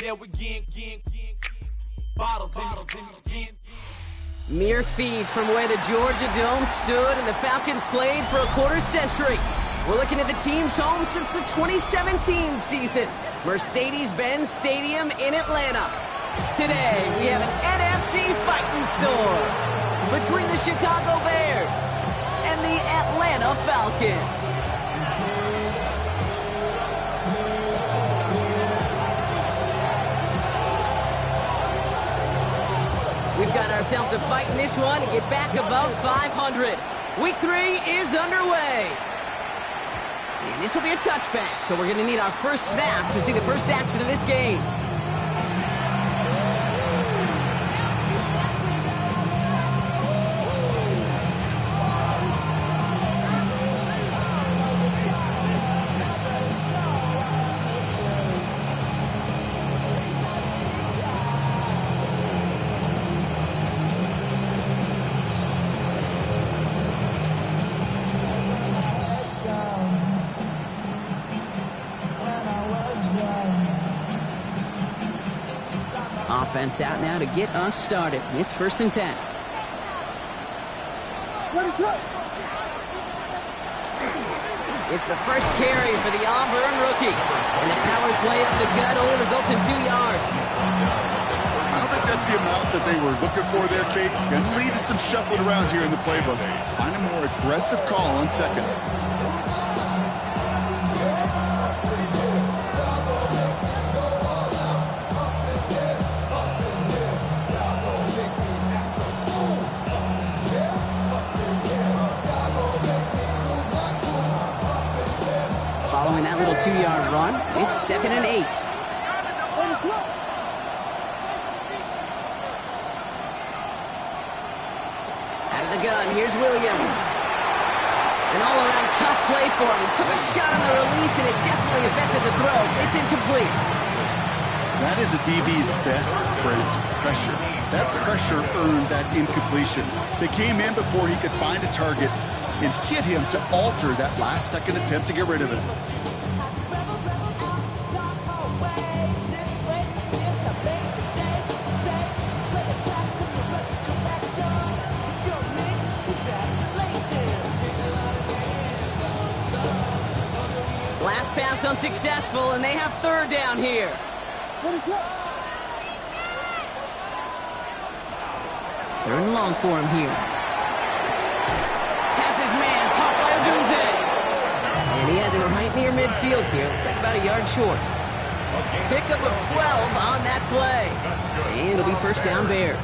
there again. Bottles in again. Mere feeds from where the Georgia Dome stood and the Falcons played for a quarter century. We're looking at the team's home since the 2017 season, Mercedes-Benz Stadium in Atlanta. Today, we have an NFC fighting storm between the Chicago Bears and the Atlanta Falcons. We've got ourselves a fight in this one to get back above 500. Week 3 is underway. And this will be a touchback, so we're going to need our first snap to see the first action of this game. Offense out now to get us started. It's 1st and 10. It's the first carry for the Auburn rookie. And the power play up the gut only results in 2 yards. I don't think that's the amount that they were looking for there, Kate. Going to lead to some shuffling around here in the playbook. Find a more aggressive call on second. Following that little 2-yard run, it's 2nd and 8. Out of the gun, here's Williams. An all-around tough play for him. He took a shot on the release, and it definitely affected the throw. It's incomplete. That is a DB's best friend, pressure. That pressure earned that incompletion. They came in before he could find a target and hit him to alter that last-second attempt to get rid of it. Last pass unsuccessful, and they have 3rd down here. Third and long for him here. Has his man caught by Odunze. And he has it right near midfield here. Looks like about a yard short. Pickup of 12 on that play. And it'll be 1st down Bears.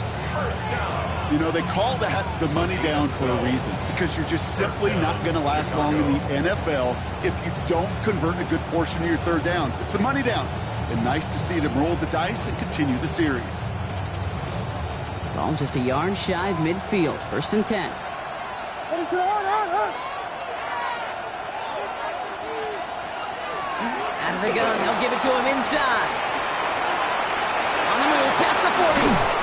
You know, they call that the money down for a reason, because you're just simply not going to last long in the NFL if you don't convert a good portion of your 3rd downs. It's the money down. And nice to see them roll the dice and continue the series. Ball just a yard shy of midfield. 1st and 10. Out of the gun, they'll give it to him inside. On the move, past the 40.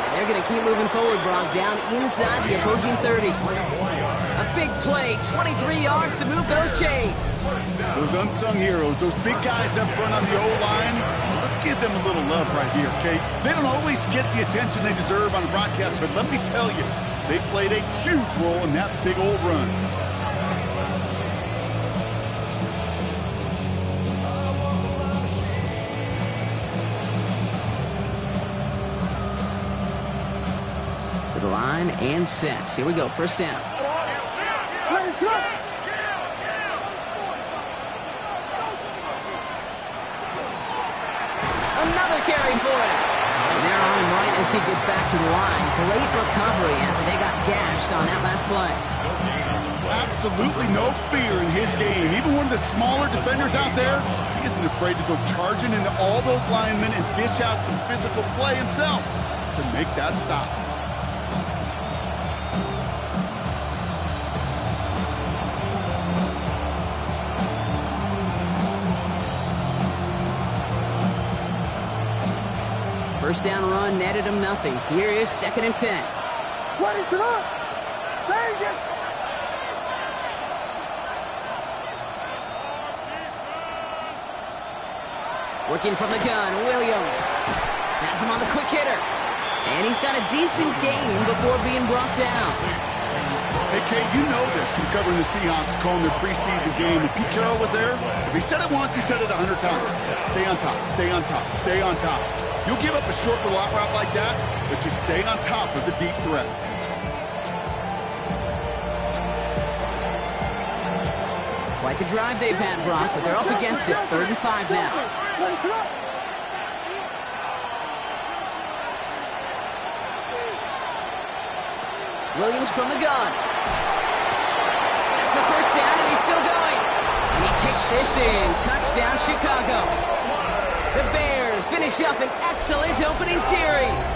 And they're going to keep moving forward, Brock, down inside the opposing 30. A big play, 23 yards to move those chains. Those unsung heroes, those big guys up front on the O-line, let's give them a little love right here, okay? They don't always get the attention they deserve on a broadcast, but let me tell you, they played a huge role in that big old run. To the line and set. Here we go, 1st down. Another carry for him. And they're on him right as he gets back to the line. Great recovery after they got gashed on that last play. Absolutely no fear in his game. Even one of the smaller defenders out there, he isn't afraid to go charging into all those linemen and dish out some physical play himself to make that stop. First down run netted him nothing. Here is 2nd and 10. Working from the gun, Williams has him on the quick hitter. And he's got a decent game before being brought down. Hey, Kate, you know this from covering the Seahawks, calling their preseason game. When Pete Carroll was there, if he said it once, he said it 100 times. Stay on top, stay on top, stay on top. You'll give up a short route like that, but just stay on top of the deep threat. Quite the drive they've had, Brock, but they're up against it. 3rd and 5 now. Williams from the gun. That's the first down, and he's still going. And he takes this in. Touchdown, Chicago. The Bears finish up an excellent opening series.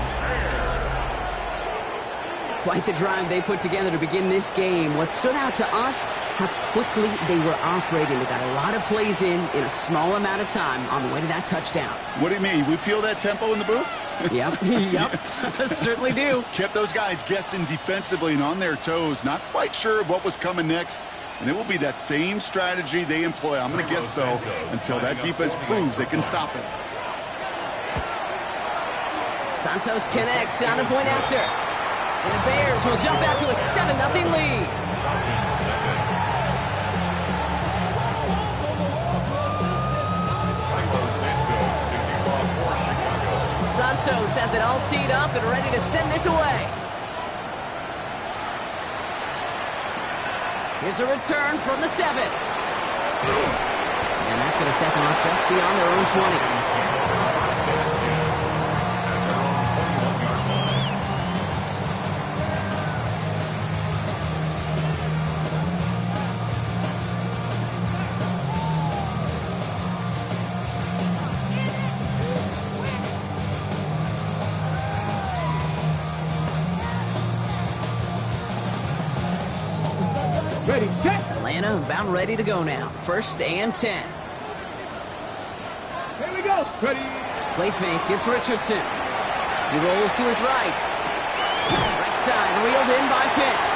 Quite the drive they put together to begin this game. What stood out to us, how quickly they were operating. They got a lot of plays in a small amount of time on the way to that touchdown. What do you mean? We feel that tempo in the booth? Yep, yep, certainly do. Kept those guys guessing defensively and on their toes, not quite sure of what was coming next. And it will be that same strategy they employ, I'm going to guess so, until that defense proves they can stop it. Santos connects on the point after. And the Bears will jump out to a 7-0 lead. Santos has it all teed up and ready to send this away. Here's a return from the 7. And that's going to set them up just beyond their own 20. Atlanta about ready to go now. 1st and 10. Here we go. Ready. Play fake. It's Richardson. He rolls to his right. Right side, reeled in by Pitts.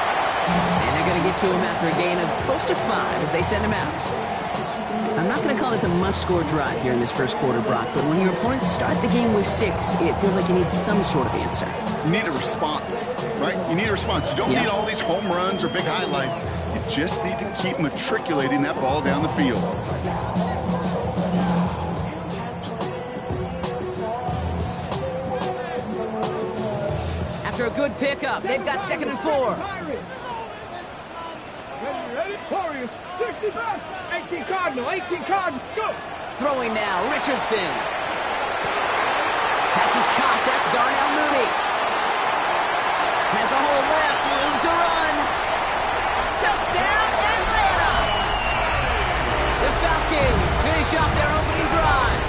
And they're going to get to him after a gain of close to 5 as they send him out. I'm not going to call this a must-score drive here in this first quarter, Brock, but when your opponents start the game with 6, it feels like you need some sort of answer. You need a response, right? You need a response. You don't need all these home runs or big highlights. You just need to keep matriculating that ball down the field. After a good pickup, they've got 2nd and 4. Ready? Warriors. 65. 18 Cardinal. 18 Cardinal. Go. Throwing now, Richardson. Pass is caught. That's Darnell Mooney. Has a hole left. Room to run. Touchdown, Atlanta! The Falcons finish off their opening drive.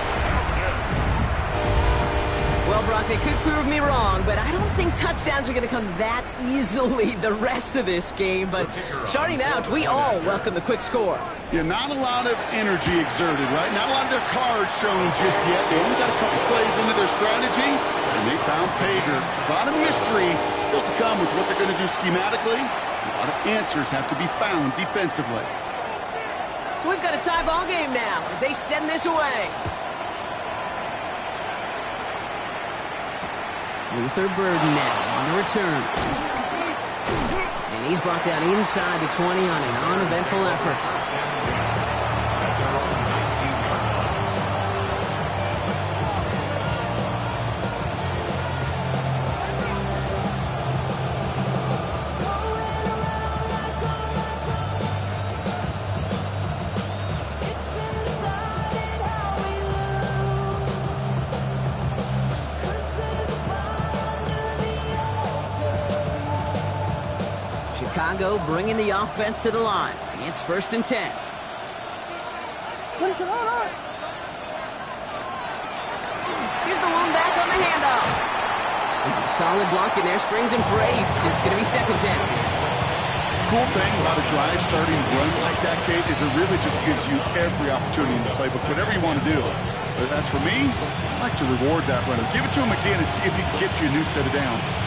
Well, Brock, they could prove me wrong, but I don't think touchdowns are going to come that easily the rest of this game. But starting out, we all welcome the quick score. Yeah, not a lot of energy exerted, right? Not a lot of their cards shown just yet. They only got a couple plays into their strategy, and they found pay dirt. A lot of mystery still to come with what they're going to do schematically. A lot of answers have to be found defensively. So we've got a tie ball game now as they send this away. Luther Burden now on the return. And he's brought down inside the 20 on an uneventful effort. Chicago bringing the offense to the line. It's 1st and 10. Here's the one back on the handoff. And some solid blocking there. Springs him for 8. It's going to be 2nd down. Cool thing about a drive starting run like that, Kate, is it really just gives you every opportunity in the playbook, whatever you want to do. But as for me, I like to reward that runner. Give it to him again and see if he can get you a new set of downs.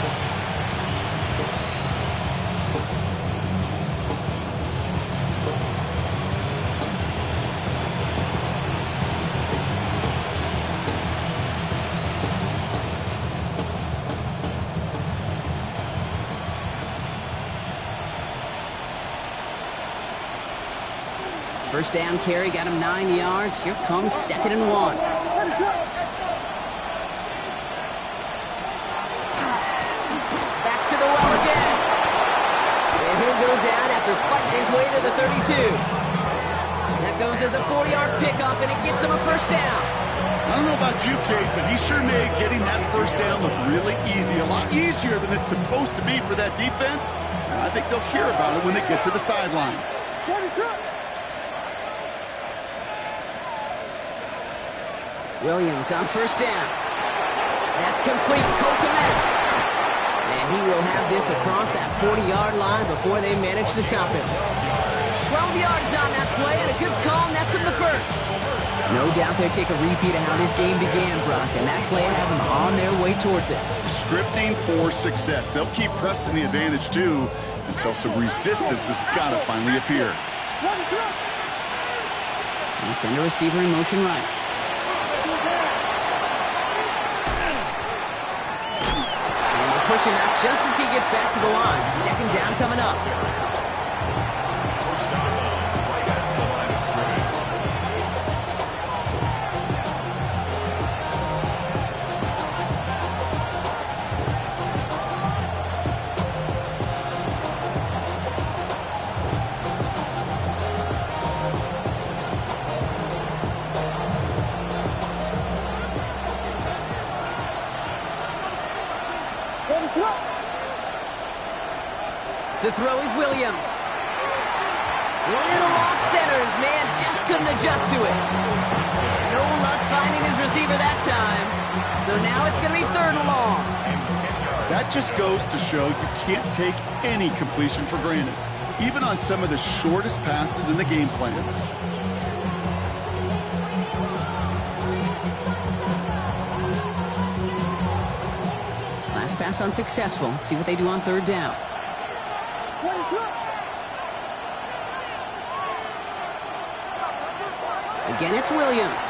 First down carry got him 9 yards. Here comes 2nd and 1. Back to the well again. And he'll go down after fighting his way to the 32. That goes as a 4-yard pickup, and it gets him a first down. I don't know about you, Case, but he sure made getting that first down look really easy. A lot easier than it's supposed to be for that defense. And I think they'll hear about it when they get to the sidelines. Williams on first down. That's complete. Cole Kmet. And he will have this across that 40-yard line before they manage to stop him. 12 yards on that play, and a good call nets him the first. No doubt they take a repeat of how this game began, Brock, and that play has them on their way towards it. Scripting for success. They'll keep pressing the advantage, too, until some resistance has got to finally appear. They send a receiver in motion right. And they push him out just as he gets back to the line. 2nd down coming up. To throw is Williams. Little off center. His man just couldn't adjust to it. No luck finding his receiver that time. So now it's going to be 3rd and long. That just goes to show you can't take any completion for granted, even on some of the shortest passes in the game plan. Last pass unsuccessful. Let's see what they do on 3rd down. Again, it's Williams.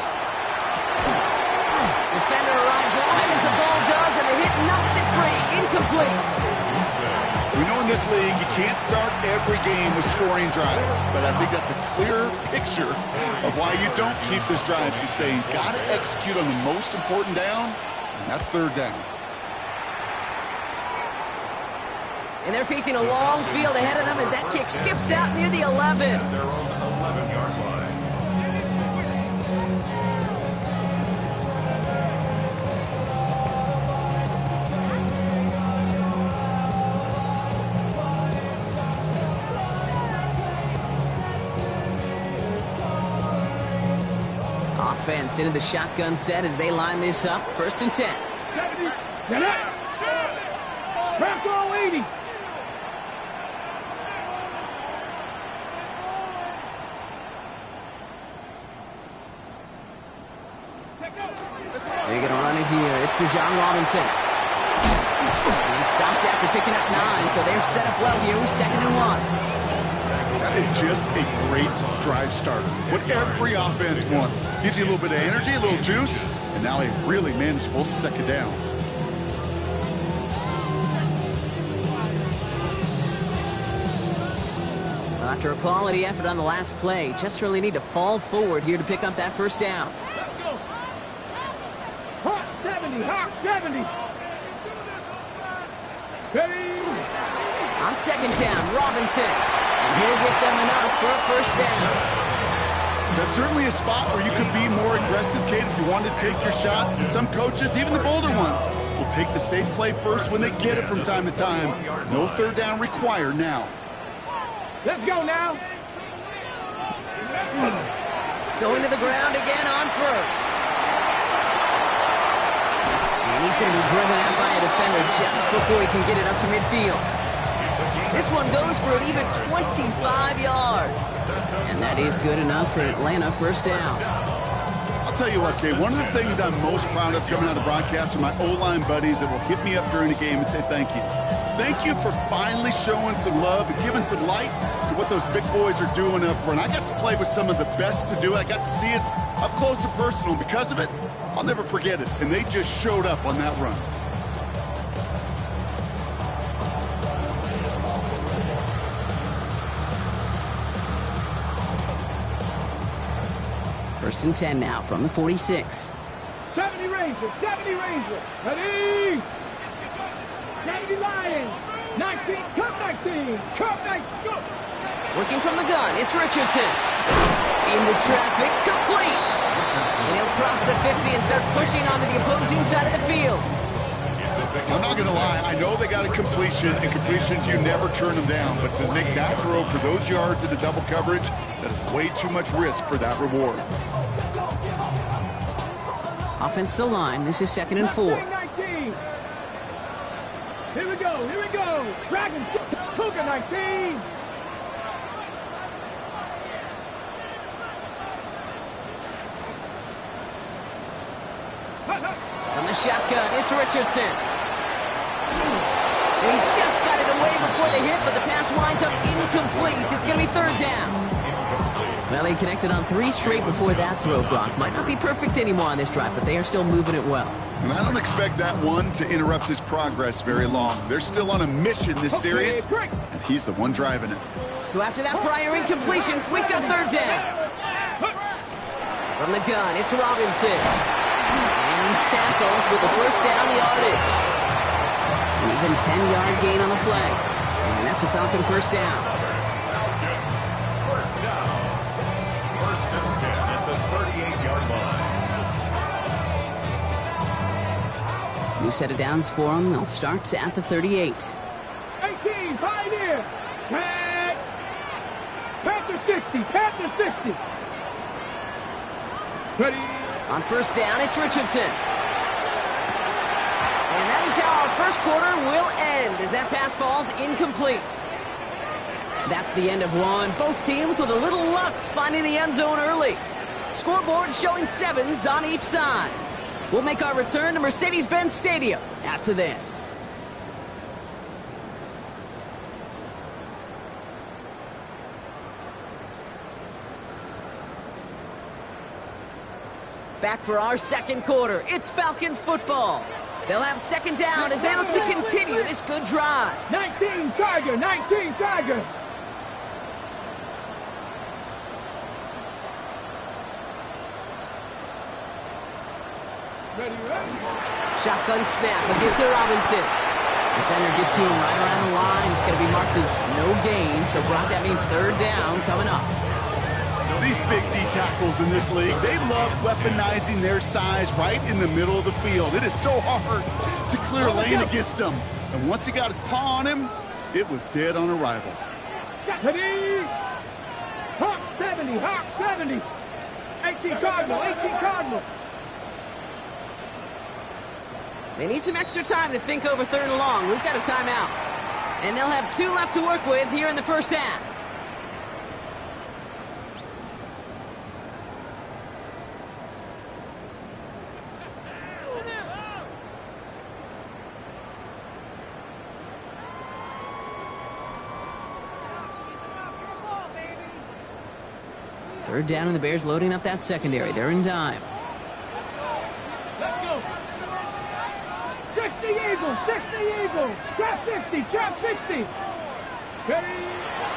Defender arrives right as the ball does, and the hit knocks it free. Incomplete. We know in this league you can't start every game with scoring drives, but I think that's a clear picture of why you don't keep this drive sustained. Got to execute on the most important down, and that's 3rd down. And they're facing a long field ahead of them as that kick skips out near the 11. Their own 11-yard line. Offense into the shotgun set as they line this up. 1st and 10. 70. Get up. Back row 80. They're going to run it here. It's Bijan Robinson. He stopped after picking up 9, so they're set up well here with 2nd and 1. That is just a great drive starter. What every offense wants. Gives you a little bit of energy, a little juice, and now a really manageable 2nd down. Well, after a quality effort on the last play, just really need to fall forward here to pick up that 1st down. Let's go. Hot 70. Hot 70. Ready. On 2nd down, Robinson. And he'll get them enough for a 1st down. That's certainly a spot where you could be more aggressive, Kate, if you wanted to take your shots. And some coaches, even the bolder ones, will take the safe play first when they get it from time to time. No 3rd down required now. Let's go now. Going to the ground again on 1st. And he's going to be driven out by a defender just before he can get it up to midfield. This one goes for an even 25 yards. And that is good enough for Atlanta 1st down. I'll tell you what, Kate, one of the things I'm most proud of coming out of the broadcast are my O-line buddies that will hit me up during the game and say thank you. Thank you for finally showing some love and giving some light to what those big boys are doing up front. I got to play with some of the best to do it. I got to see it up close and personal. Because of it, I'll never forget it. And they just showed up on that run. First and 10 now from the 46. 70 Rangers, 70 Rangers. Ready? 70 Lions. 19, come 19, come 19, go. Working from the gun, it's Richardson. Into traffic, complete. And he'll cross the 50 and start pushing onto the opposing side of the field. I'm not going to lie, I know they got a completion, and completions, you never turn them down. But to make that throw for those yards into double coverage, that is way too much risk for that reward. Offensive line, this is 2nd and 4. 19. Here we go, here we go. Dragons, Cougar 19. From the shotgun, it's Richardson. And he just got it away before the hit, but the pass winds up incomplete. It's going to be 3rd down. Well, he connected on 3 straight before that throw, Brock. Might not be perfect anymore on this drive, but they are still moving it well. And I don't expect that one to interrupt his progress very long. They're still on a mission this series, and he's the one driving it. So after that prior incompletion, we've got 3rd down. From the gun, it's Robinson. And he's tackled with the first down yardage. An even 10-yard gain on the play. And that's a Falcon first down. First down. First and 10 at the 38-yard line. New set of downs for them. They'll start at the 38. 18, Pioneer. Tag. Panther 60, Panther 60. Ready. On first down, it's Richardson. And that is how our first quarter will end as that pass falls incomplete. That's the end of one. Both teams with a little luck finding the end zone early. Scoreboard showing 7s on each side. We'll make our return to Mercedes-Benz Stadium after this. Back for our second quarter. It's Falcons football. They'll have 2nd down as they look to continue this good drive. 19 Tiger, 19 Tiger. Ready, ready. Shotgun snap. We'll give it to Robinson. Defender gets to him right around the line. It's going to be marked as no gain. So, Brock, that means 3rd down coming up. These big D tackles in this league, they love weaponizing their size right in the middle of the field. It is so hard to clear lane against them. And once he got his paw on him, it was dead on arrival. Ready. Hawk 70, Hawk 70. 18 Cardinal, 18 Cardinal. They need some extra time to think over 3rd and long. We've got a timeout. And they'll have 2 left to work with here in the first half. Third down, and the Bears loading up that secondary. They're in dime. Let's go. 60 Eagles, 60 Eagles. Trap 60, trap 60. Ready.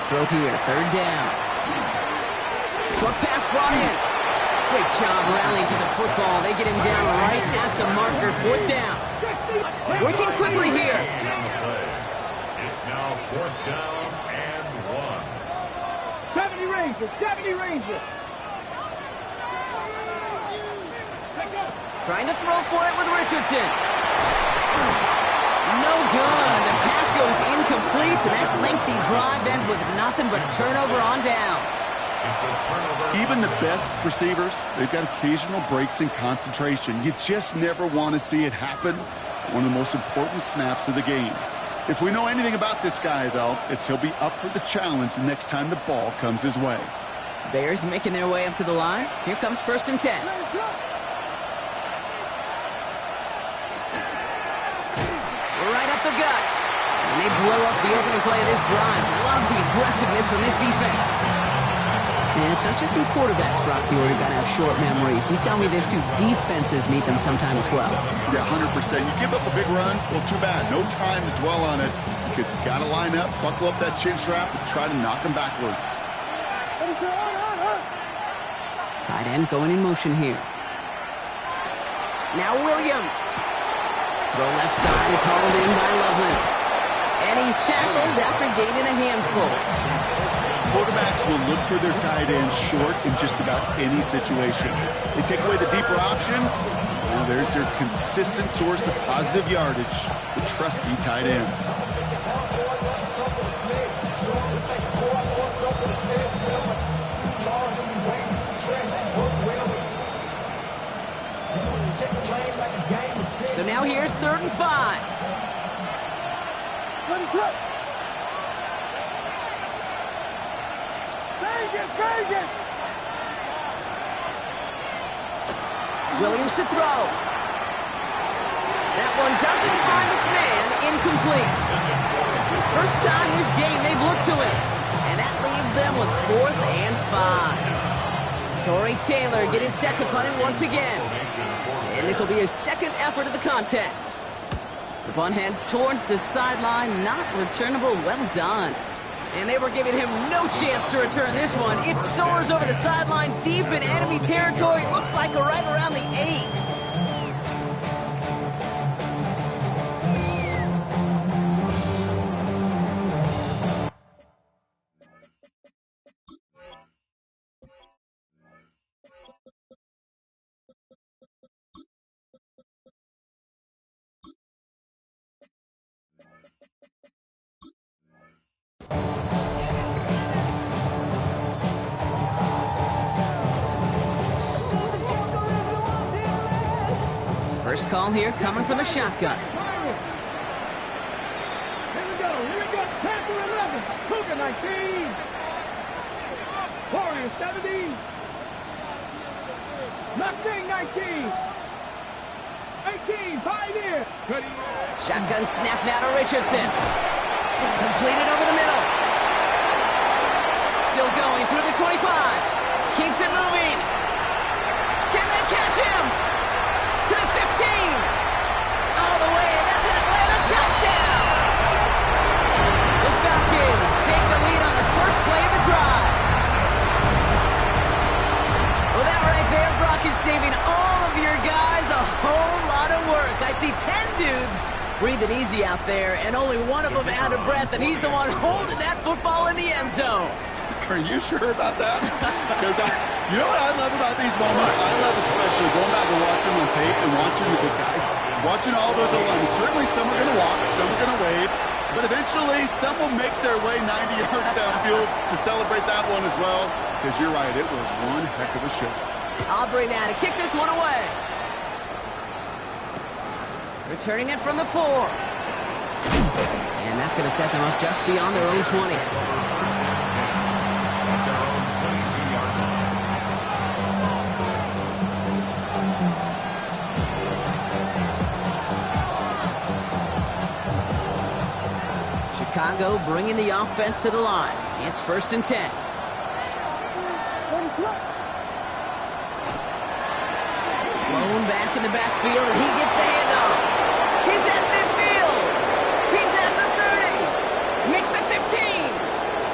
Throw here, 3rd down. Short pass brought in. Great job rallying to the football. They get him down right at the marker. 4th down. Working quickly here. It's now 4th down and 1. 70 Rangers, 70 Rangers. Trying to throw for it with Richardson. No good. The pass goes incomplete, and that lengthy drive ends with nothing but a turnover on downs. It's a turnover. Even the best receivers, they've got occasional breaks in concentration. You just never want to see it happen. One of the most important snaps of the game. If we know anything about this guy, though, it's he'll be up for the challenge the next time the ball comes his way. Bears making their way up to the line. Here comes 1st and 10. Right up the gut. And they blow up the opening play of this drive. Love the aggressiveness from this defense. And it's not just some quarterbacks, Brock, you already got to have short memories. You tell me this too, defenses need them sometimes as well. Yeah, 100%. You give up a big run, well, too bad. No time to dwell on it because you got to line up, buckle up that chin strap, and try to knock them backwards. Tight end going in motion here. Now Williams. Throw left side is hauled in by Loveland. And he's tackled after gaining a handful. Quarterbacks will look for their tight end short in just about any situation. They take away the deeper options. Well, there's their consistent source of positive yardage, the trusty tight end. So now here's 3rd and 5. Williams to throw. That one doesn't find its man. Incomplete. First time this game they've looked to him. And that leaves them with 4th and 5. Torrey Taylor getting set to punt it once again. And this will be his 2nd effort of the contest. The punt heads towards the sideline. Not returnable. Well done. And they were giving him no chance to return this one. It soars over the sideline deep in enemy territory. Looks like right around the 8. First call here coming from the shotgun. Here we go. Panther 11, Cougar 19, Warrior 70, Mustang 19, 18, Pioneer. Shotgun snap now to Richardson. Completed over the middle. Still going through the 25. Keeps it moving. Can they catch him? To the 15. All the way. That's an Atlanta touchdown. The Falcons take the lead on the first play of the drive. Well, that right there, Brock, is saving all of your guys a whole lot of work. I see 10 dudes breathing easy out there, and only one of them out of breath, and he's the one holding that football in the end zone. Are you sure about that? Because you know what I love about these moments? I love especially going back and watching on tape and watching the good guys. Watching all those alignments. Certainly some are going to walk, some are going to wave, but eventually some will make their way 90 yards downfield to celebrate that one as well. Because you're right, it was one heck of a show. Aubrey now to kick this one away. Returning it from the 4. And that's going to set them up just beyond their own 20. Chicago bringing the offense to the line. It's 1st and 10. Blown back in the backfield, and he gets the handoff. He's at midfield. He's at the 30. Makes the 15.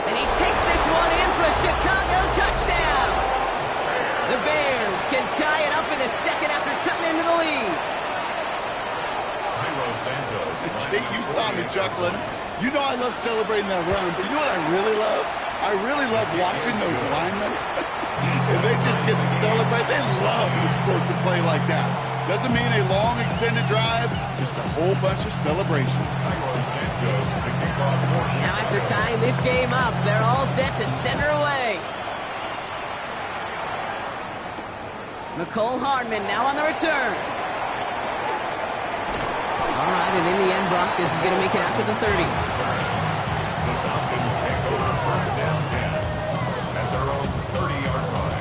And he takes this one in for a Chicago touchdown. The Bears can tie it up in the 2nd after cutting into the lead. You saw me chuckling. You know I love celebrating that run, but you know what I really love? I really love watching those linemen. And they just get to celebrate. They love an explosive play like that. Doesn't mean a long extended drive, just a whole bunch of celebration. Now after tying this game up, they're all set to send her away. Nicole Hardman now on the return. All right, and in the end, Brock, this is going to make it out to the 30. The Falcons take over 1st down 10 at their own 30-yard line.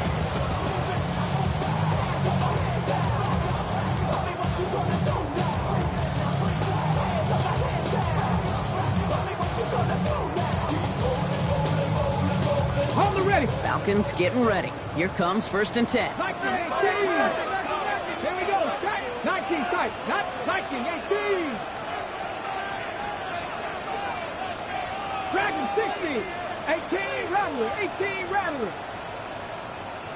On the ready. Falcons getting ready. Here comes 1st and 10. 19, 18. Here we go. 19 tight. Not 19, 18. Dragon 60. 18 Rattler. 18 Rattler.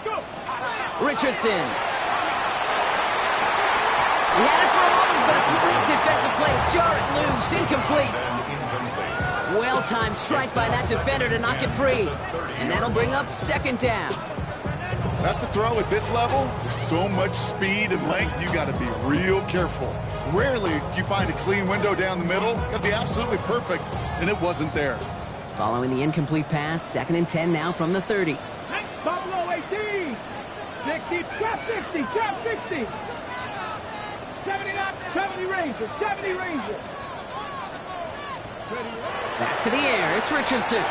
Go. Richardson. He had it for a moment, but a great defensive play. Jar it loose, incomplete. Well-timed strike by that defender to knock it free. And that'll bring up second down. That's a throw at this level. With so much speed and length, you got to be real careful. Rarely do you find a clean window down the middle. Got to be absolutely perfect, and it wasn't there. Following the incomplete pass, 2nd and 10 now from the 30. Buffalo 18. 60, trap 60, trap 60. 70 Rangers, 70 Rangers. Back to the air, it's Richardson.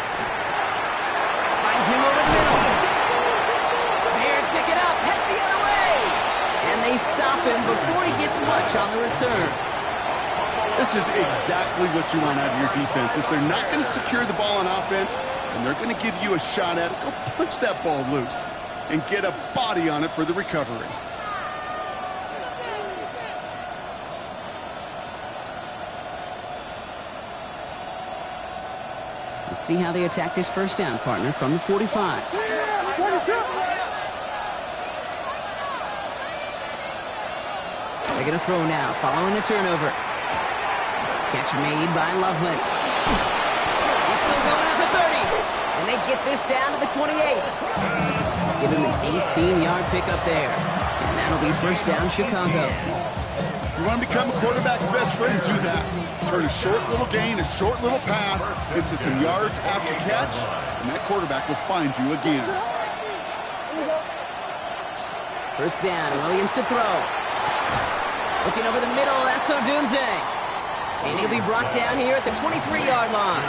Finds him over the middle. Bears pick it up, headed the other way. And they stop him before he gets much on the return. This is exactly what you want out of your defense. If they're not going to secure the ball on offense, and they're going to give you a shot at it, go punch that ball loose and get a body on it for the recovery. Let's see how they attack this first down, partner, from the 45. They're going to throw now, following the turnover. Catch made by Loveland. He's still going at the 30. And they get this down to the 28. Give him an 18-yard pickup there. And that'll be first down, Chicago. You want to become a quarterback's best friend, do that. Turn a short little gain, a short little pass into some yards after catch, and that quarterback will find you again. First down, Williams to throw. Looking over the middle, that's Odunze. And he'll be brought down here at the 23-yard line.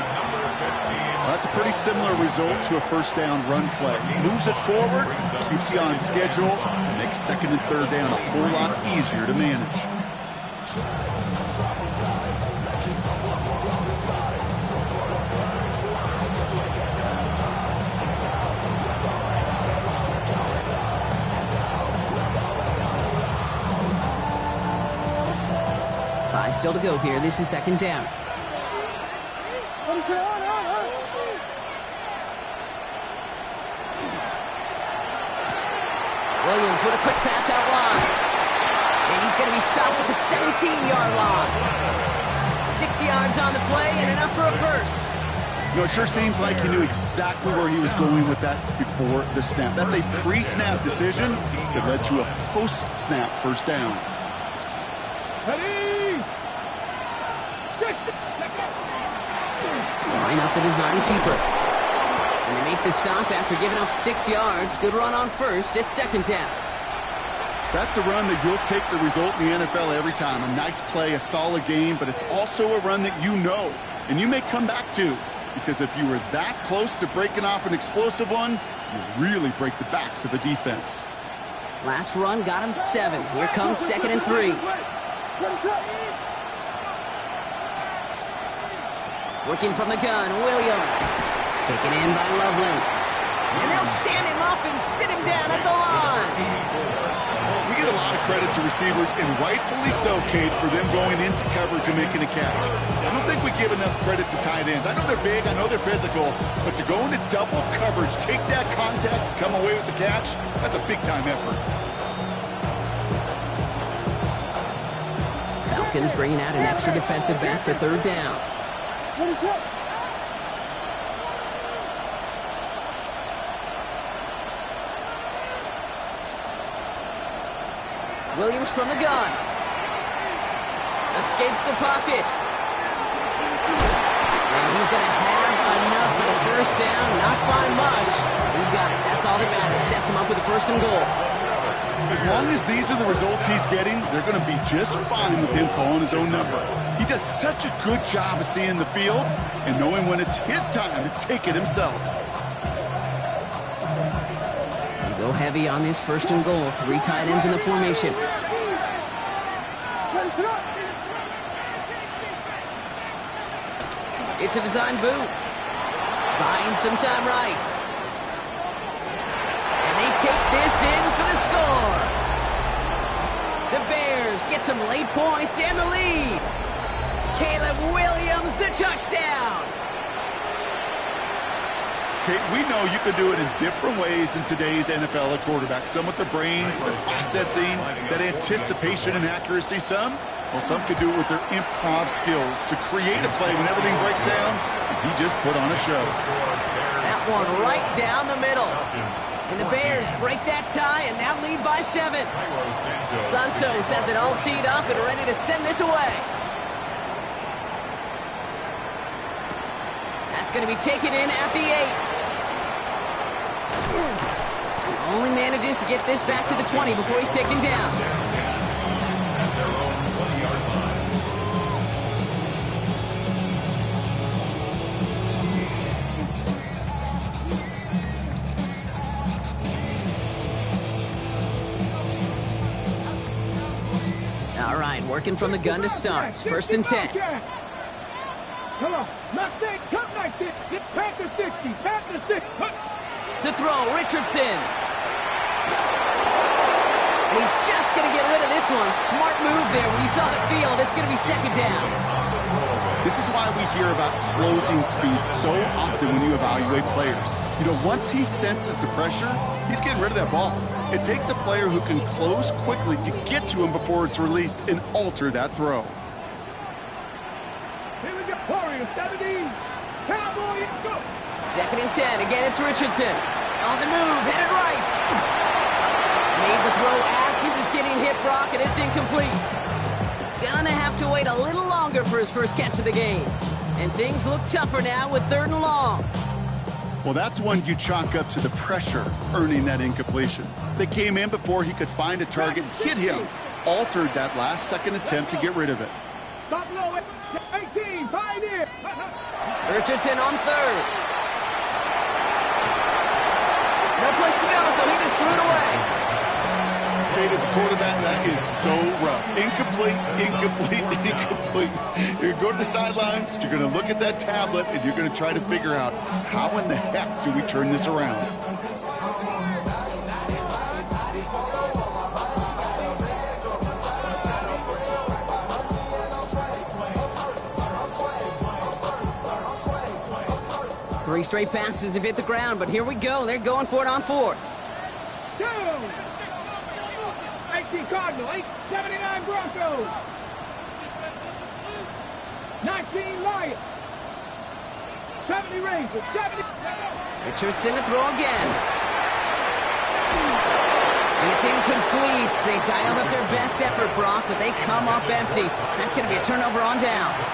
That's a pretty similar result to a first down run play. Moves it forward, keeps you on schedule, and makes 2nd and 3rd down a whole lot easier to manage. Five still to go here. This is 2nd down. Williams with a quick pass out wide. And he's going to be stopped at the 17-yard line. 6 yards on the play and enough for a first. You know, it sure seems like he knew exactly where he was going with that before the snap. That's a pre-snap decision that led to a post-snap first down. Line up the design keeper. And they make the stop after giving up 6 yards. Good run on first. It's 2nd down. That's a run that you'll take the result in the NFL every time. A nice play, a solid game, but it's also a run that you know and you may come back to, because if you were that close to breaking off an explosive one, you really break the backs of a defense. Last run got him 7. Here comes 2nd and 3. Working from the gun, Williams. Taken in by Loveland. And they'll stand him up and sit him down at the line. We get a lot of credit to receivers, and rightfully so, Kate, for them going into coverage and making a catch. I don't think we give enough credit to tight ends. I know they're big, I know they're physical, but to go into double coverage, take that contact, come away with the catch, that's a big-time effort. Falcons bringing out an extra defensive back for 3rd down. Williams from the gun. Escapes the pocket. And he's going to have enough for the first down. Not by much. He got it. That's all that matters. Sets him up with a 1st and goal. As long as these are the results he's getting, they're going to be just fine with him calling his own number. He does such a good job of seeing the field and knowing when it's his time to take it himself. They go heavy on this 1st and goal. 3 tight ends in the formation. It's a design boot. Buying some time right. And they take this in for the score. The Bears get some late points and the lead. Caleb Williams, the touchdown. Kate, we know you can do it in different ways in today's NFL at quarterback. Some with the brains, the processing, that anticipation and accuracy. Some could do it with their improv skills to create a play when everything breaks down. He just put on a show. That one right down the middle. And the Bears break that tie and now lead by 7. Santos has it all teed up and ready to send this away. That's going to be taken in at the 8. He only manages to get this back to the 20 before he's taken down. At their own 20-yard line. All right, working from the gun to start. First and 10. Come on, not think, come like this. Panther 60, Panther 60. To throw, Richardson. And he's just going to get rid of this one. Smart move there. When you saw the field, it's going to be second down. This is why we hear about closing speed so often when you evaluate players. You know, once he senses the pressure, he's getting rid of that ball. It takes a player who can close quickly to get to him before it's released and alter that throw. Here we go, Warriors, 70. Cowboys, go. Second and 10. Again, it's Richardson. On the move, headed right. Made the throw as he was getting hit, Brock, and it's incomplete. Gonna have to wait a little longer for his first catch of the game. And things look tougher now with 3rd and long. Well, that's one you chalk up to the pressure earning that incompletion. They came in before he could find a target, hit him, altered that last second attempt to get rid of it. Stop low, 18, pioneer. Richardson on 3rd. No place to go, so he just threw it away. Kate, as a quarterback, that is so rough. Incomplete, incomplete, incomplete. You're going to go to the sidelines, you're going to look at that tablet, and you're going to try to figure out how in the heck do we turn this around. Three straight passes have hit the ground, but here we go. They're going for it on 4th. 18 Cardinal, 79 Broncos. 19 Lions. 70 Rangers, 70. Richardson to throw again. And it's incomplete. They dialed up their best effort, Brock, but they come up empty. That's going to be a turnover on downs.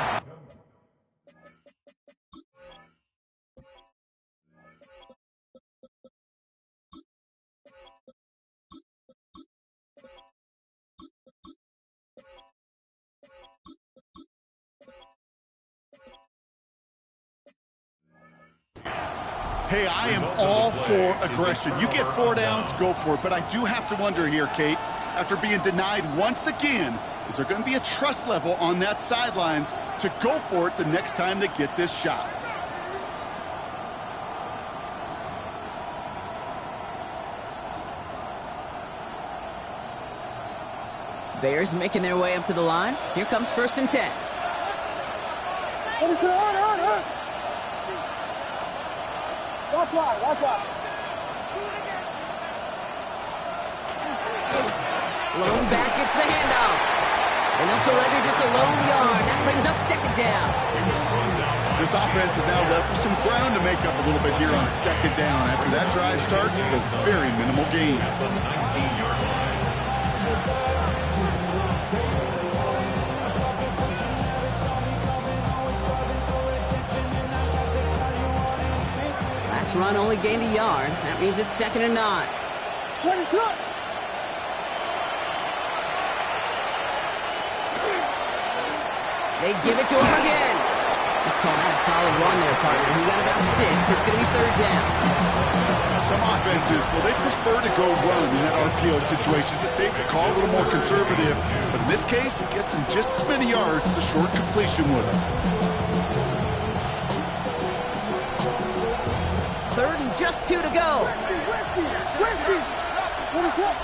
Hey, I am all for aggression. You get 4 downs, go for it. But I do have to wonder here, Kate, after being denied once again, is there going to be a trust level on that sidelines to go for it the next time they get this shot? Bears making their way up to the line. Here comes 1st and 10. Watch out, watch out. Lone back gets the handoff. And they'll surrender just a lone yard. That brings up 2nd down. This offense is now left with some ground to make up a little bit here on 2nd down. After that drive starts with a very minimal gain. The 19-yard line. Last run only gained a yard. That means it's 2nd and 9. What is up? They give it to him again. Let's call that a solid run there, partner. He got about 6. It's going to be 3rd down. Some offenses, well, they prefer to go run in that RPO situation. It's a safer call, a little more conservative. But in this case, it gets him just as many yards as a short completion would have. 3rd and just 2 to go. Westy, what is up?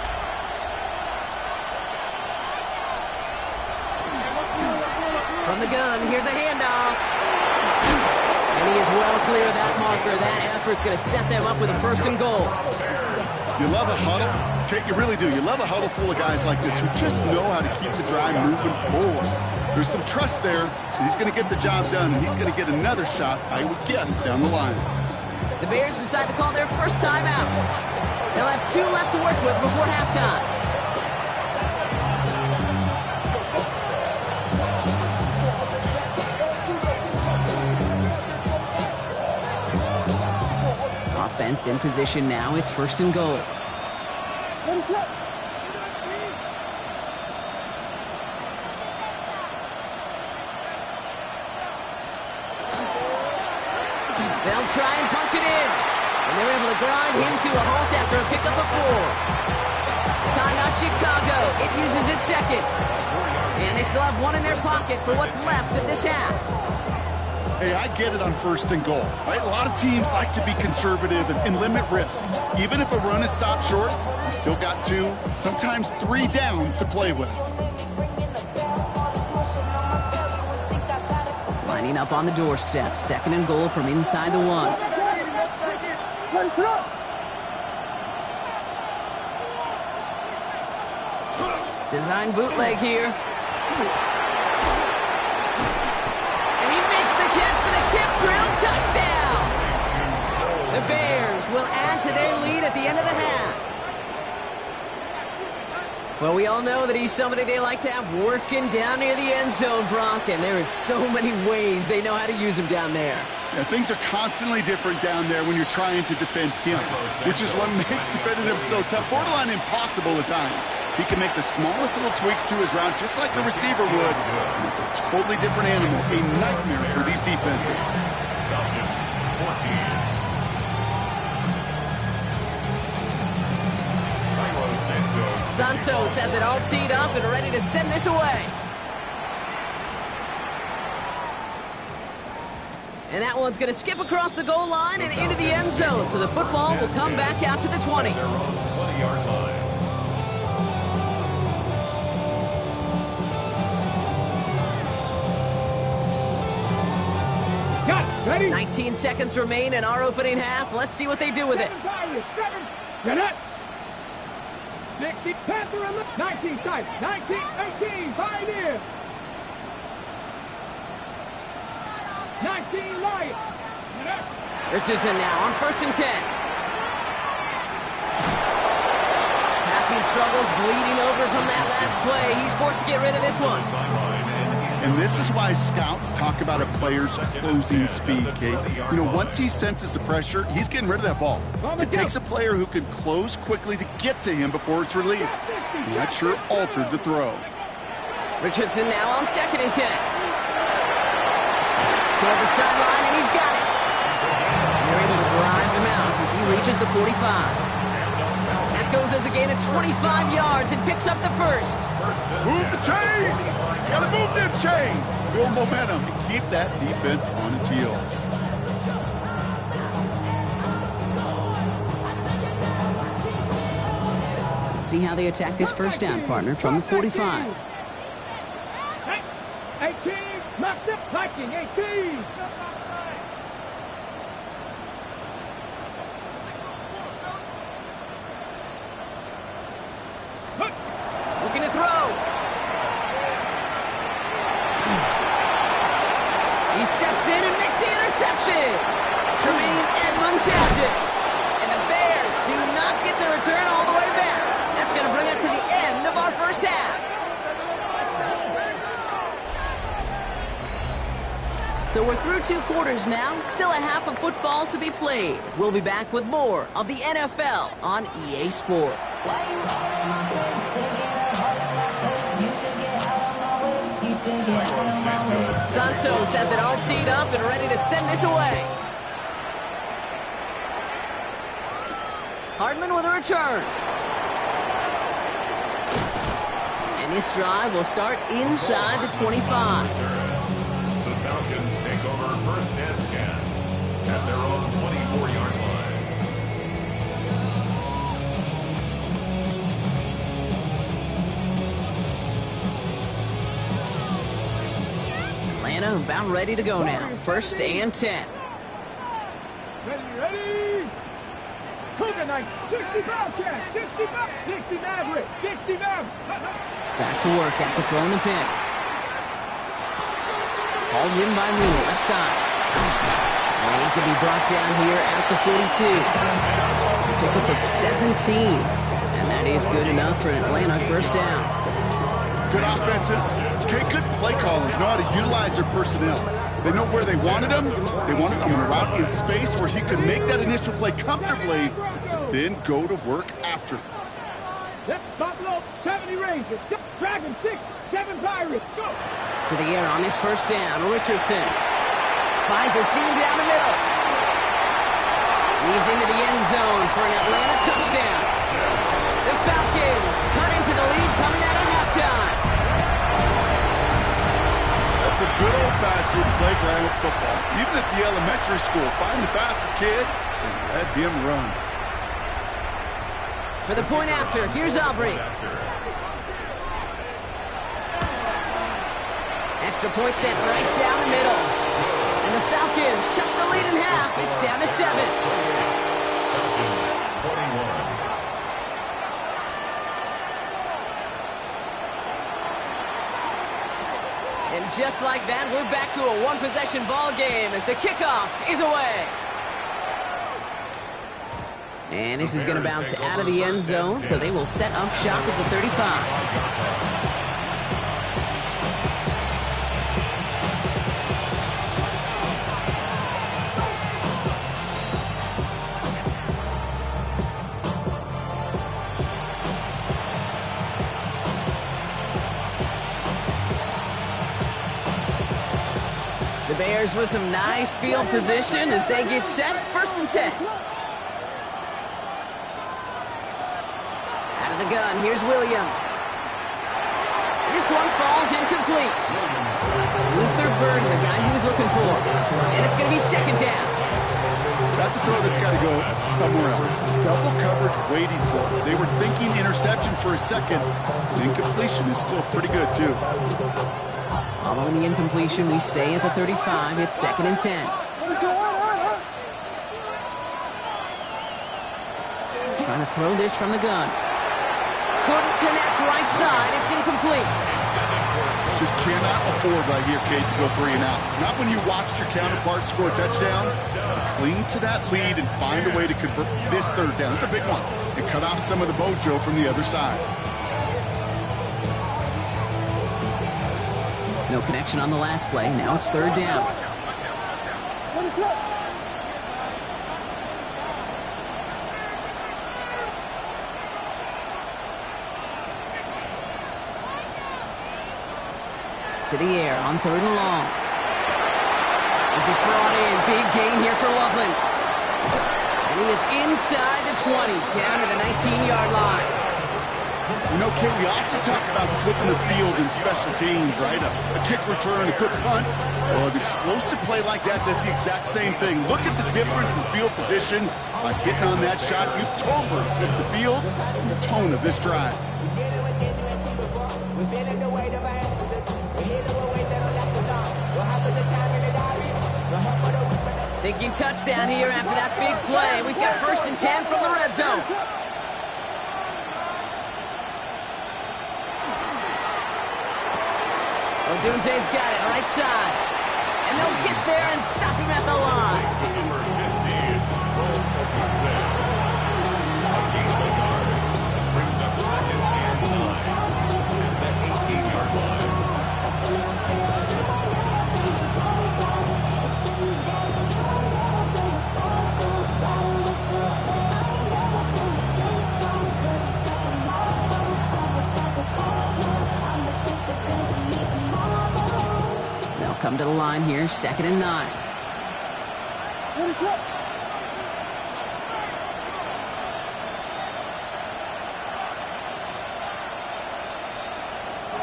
From the gun, here's a handoff. And he is well clear of that marker. That effort's going to set them up with a 1st and goal. You love a huddle. You really do. You love a huddle full of guys like this who just know how to keep the drive moving forward. There's some trust there. He's going to get the job done, and he's going to get another shot, I would guess, down the line. The Bears decide to call their first timeout. They'll have 2 left to work with before halftime. Offense in position now. It's 1st and goal. They'll try and punch it in. And they're able to grind him to a halt after a pickup of 4. Timeout Chicago. It uses its seconds. And they still have 1 in their pocket for what's left of this half. Hey, I get it on 1st and goal, right? A lot of teams like to be conservative and limit risk. Even if a run is stopped short, you still got 2, sometimes 3 downs to play with. Lining up on the doorstep. 2nd and goal from inside the 1. Design bootleg here. And he makes the catch for the tip drill touchdown. The Bears will add to their lead at the end of the half. Well, we all know that he's somebody they like to have working down near the end zone, Brock, and there is so many ways they know how to use him down there. Yeah, things are constantly different down there when you're trying to defend him, which is what makes defending him so tough, borderline impossible at times. He can make the smallest little tweaks to his route just like a receiver would, and it's a totally different animal, a nightmare for these defenses. Falcons, 14. Santos has it all teed up and ready to send this away. And that one's going to skip across the goal line and into the end zone. So the football will come back out to the 20. Their own 20-yard line. Got it. Ready? 19 seconds remain in our opening half. Let's see what they do with it. 7. Get it. 60, Panther on the 19 side, 19, 18, Pioneer. 19, Lion. Richardson now on 1st and 10. Passing struggles, bleeding over from that last play. He's forced to get rid of this one. And this is why scouts talk about a player's closing speed, Kate. You know, once he senses the pressure, he's getting rid of that ball. It takes a player who can close quickly to get to him before it's released. And that sure altered the throw. Richardson now on 2nd and 10. Toward the sideline, and he's got it. And they're able to drive him out as he reaches the 45. That goes as a gain of 25 yards and picks up the 1st. Move the chains! You gotta move them chains! Build momentum and keep that defense on its heels. Let's see how they attack this 1st down, partner, from the 45. 18, knocked it, Viking, 18. Looking to throw. He steps in and makes the interception. Tremaine Edmonds has it. And the Bears do not get the return all the way back. That's going to bring us to the end of our 1st half. So we're through 2 quarters now. Still a half of football to be played. We'll be back with more of the NFL on EA Sports. Santos has it all teed up and ready to send this away. Hardman with a return. And this drive will start inside the 25. The Falcons take over 1st and 10 at their own 24-yard line. Atlanta about ready to go now. 1st and 10. Ready. Cougar Knight, 60 Bobcat, 60 Maverick, 60 Maverick. Back to work after throwing the pick. Hauled in by Mooney, left side. And he's going to be brought down here at the 42. Pickup of 17. And that is good enough for Atlanta first down. Good offenses. Okay, good play callers know how to utilize their personnel. They know where they wanted him. They wanted him on a route in space where he could make that initial play comfortably, then go to work after. That's Buffalo, 70 Rangers, Dragon 6, 7 Pirates, go! To the air on this first down, Richardson finds a seam down the middle. He's into the end zone for an Atlanta touchdown. The Falcons cut into the lead coming out of halftime. That's a good old-fashioned playground football. Even at the elementary school, find the fastest kid and let him run. For the point after, here's Aubrey. Extra point sent right down the middle. And the Falcons chop the lead in half. It's down to 7. Falcons 21. And just like that, we're back to a one-possession ball game as the kickoff is away. And this is going to bounce out of the end zone, so they will set up shop at the 35. The Bears with some nice field position as they get set, 1st and 10. Out of the gun, here's Williams. This one falls incomplete. Luther Burden, the guy he was looking for. And it's going to be 2nd down. That's a throw that's got to go somewhere else. Double coverage waiting for it. They were thinking interception for a second. The incompletion is still pretty good, too. Following the incompletion, we stay at the 35. It's 2nd and 10. Trying to throw this from the gun. Couldn't connect right side. It's incomplete. Just cannot afford right here, Kate, to go 3 and out. Not when you watched your counterpart score a touchdown. Cling to that lead and find a way to convert this 3rd down. It's a big one. And cut off some of the mojo from the other side. No connection on the last play. Now it's 3rd down. To the air on 3rd and long. This is brought in. Big gain here for Loveland. And he is inside the 20, down to the 19-yard line. You know, Kate, we often talk about flipping the field in special teams, right? A kick return, a good punt. Well, an explosive play like that does the exact same thing. Look at the difference in field position by hitting on that shot. You've totally flipped the field and the tone of this drive. Thinking touchdown here after that big play. We've got 1st and 10 from the red zone. Odunze's got it right side. And they'll get there and stop him at the line. Number 15, Joel Odunze. A gain of a yard. Brings up 2nd and 9. At the 18-yard line. Come to the line here, 2nd and 9.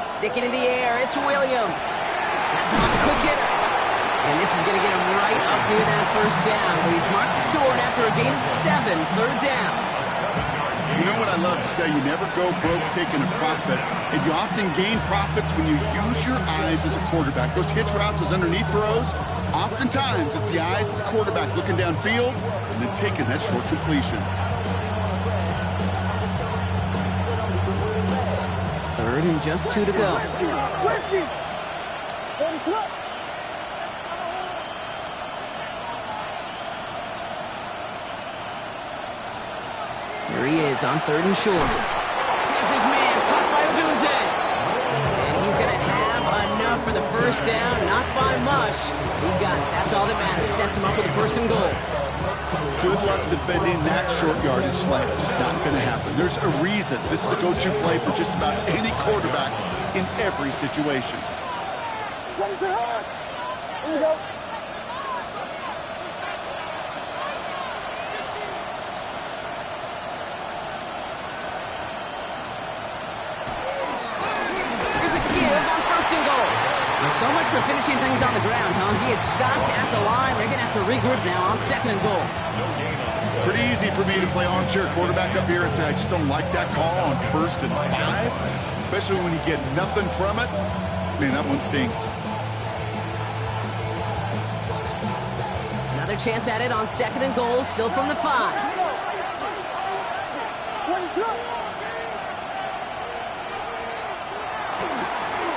Sticking in the air, it's Williams. That's a quick hitter. And this is going to get him right up near that 1st down. But he's marked short after a gain of 7, 3rd down. A 7-yard gain. You know what I love to say? You never go broke taking a profit, and you often gain profits when you use your eyes as a quarterback. Those hitch routes, those underneath throws, oftentimes it's the eyes of the quarterback looking downfield and then taking that short completion. 3rd and just 2 to go. Here he is on 3rd and short. Here's his man, caught by Odunze. And he's going to have enough for the first down, not by much. He got it. That's all that matters. Sets him up with a 1st and goal. Good luck defending that short yardage slant. Just not going to happen. There's a reason. This is a go-to play for just about any quarterback in every situation. Here we go. So much for finishing things on the ground, huh? He is stopped at the line. They're going to have to regroup now on 2nd and goal. Pretty easy for me to play armchair quarterback up here and say, I just don't like that call on 1st and 5, especially when you get nothing from it. Man, that one stinks. Another chance at it on 2nd and goal, still from the 5.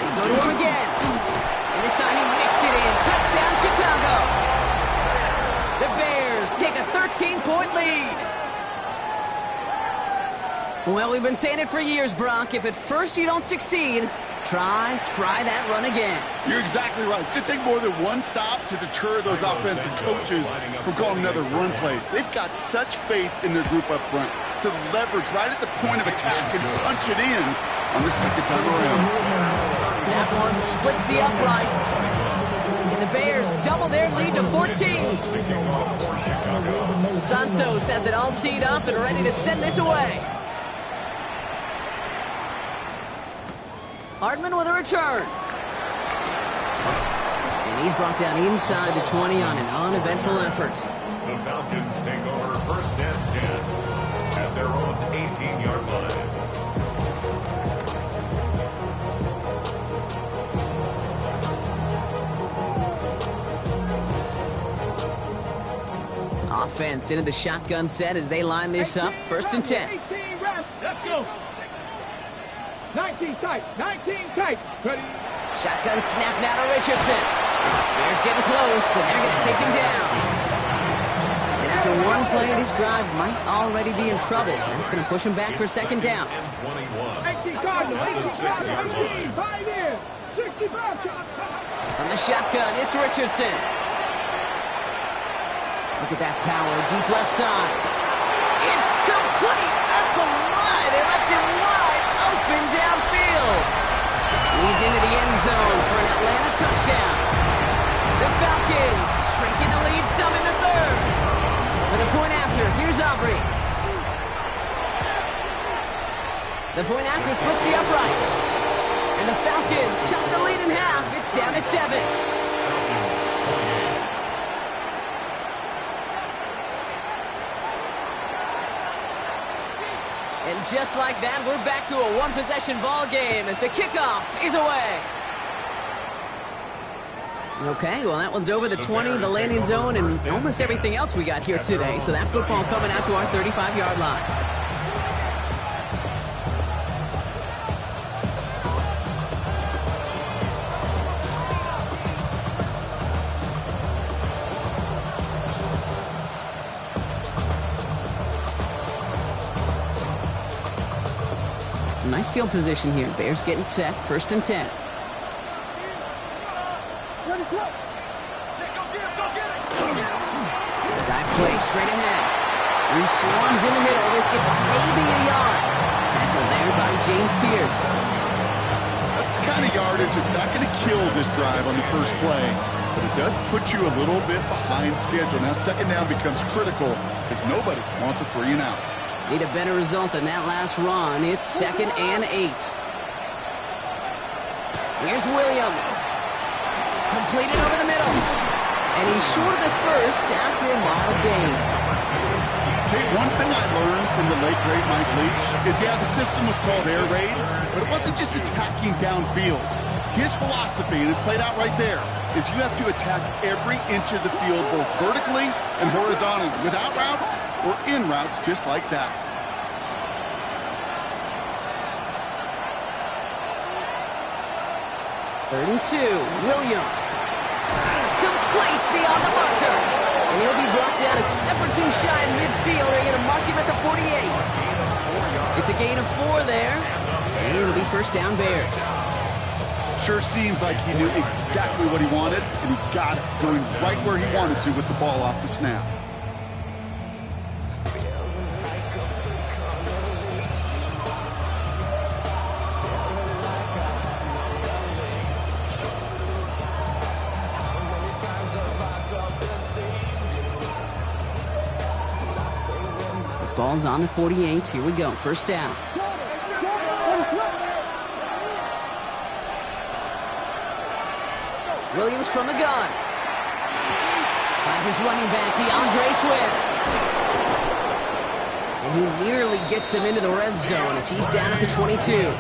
They go to him again. And this time he mixed it in. Touchdown, Chicago. The Bears take a 13-point lead. Well, we've been saying it for years, Brock. If at first you don't succeed, try that run again. You're exactly right. It's going to take more than one stop to deter those offensive coaches from calling another run play. They've got such faith in their group up front to leverage right at the point of attack and punch it in on the 2nd time around. That one splits the uprights. And the Bears double their lead to 14. Santos has it all teed up and ready to send this away. Hardman with a return. And he's brought down inside the 20 on an uneventful effort. The Falcons take over 1st and 10 at their own 18-yard line. Offense into the shotgun set as they line this up. 1st and 10. 18 reps. Let's go. 19 tight. 19 tight. Ready. Shotgun snap now to Richardson. Bears getting close, and they're going to take him down. And after one play, this drive might already be in trouble. And it's going to push him back for 2nd down. 18 Cardinals. 18 Cardinals. 18. 5 in. 65. From the shotgun, it's Richardson. Look at that power, deep left side. It's complete. Oh my, they left him wide open downfield. He's into the end zone for an Atlanta touchdown. The Falcons shrinking the lead some in the 3rd. For the point after, here's Aubrey. The point after splits the uprights. And the Falcons chop the lead in half. It's down to 7. And just like that, we're back to a one-possession ball game as the kickoff is away. Okay, well, that one's over the 20, the landing zone, and almost everything else we got here today. So that football coming out to our 35-yard line. Some nice field position here. Bears getting set. 1st and 10. Dive play straight ahead. He swarms in the middle. This gets maybe a yard. Tackled there by James Pierce. That's the kind of yardage that's not going to kill this drive on the first play, but it does put you a little bit behind schedule. Now 2nd down becomes critical because nobody wants a 3 and out. Need a better result than that last run. It's 2nd and 8. Here's Williams. Completed over the middle. And he's short of the first after a mild gain. Okay, one thing I learned from the late, great Mike Leach is, yeah, the system was called air raid, but it wasn't just attacking downfield. His philosophy, and it played out right there, is you have to attack every inch of the field, both vertically and horizontally, without routes or in routes, just like that. Third and 2, Williams. Complete beyond the marker. And he'll be brought down a step or two shy in midfield. They're going to mark him at the 48. It's a gain of 4 there. And it'll be first down Bears. Sure seems like he knew exactly what he wanted, and he got it, going right where he wanted to with the ball off the snap. The ball's on the 48. Here we go. First down. Williams from the gun. Finds his running back, DeAndre Swift. And he nearly gets them into the red zone as he's down at the 22.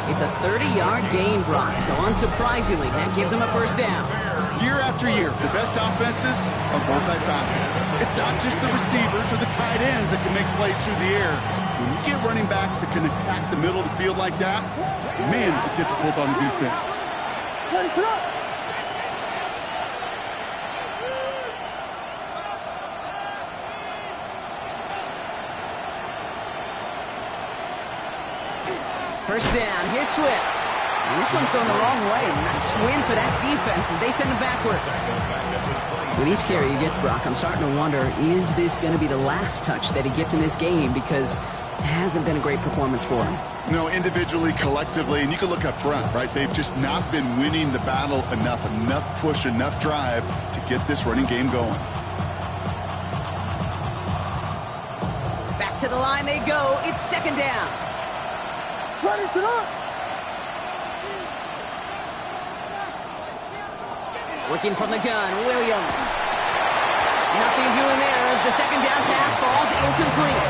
It's a 30-yard gain, Brock, so unsurprisingly, that gives him a first down. Year after year, the best offenses are multifaceted. It's not just the receivers or the tight ends that can make plays through the air. When you get running backs that can attack the middle of the field like that, man, is it difficult on the defense. First down, here's Swift. And this one's going the wrong way. Nice win for that defense as they send him backwards. With each carry he gets, Brock, I'm starting to wonder, is this going to be the last touch that he gets in this game? Because it hasn't been a great performance for him. No, individually, collectively, and you can look up front, right? They've just not been winning the battle enough push, enough drive to get this running game going. Back to the line they go. It's second down. Ready to up. Working from the gun, Williams. Nothing doing there as the second down pass falls incomplete.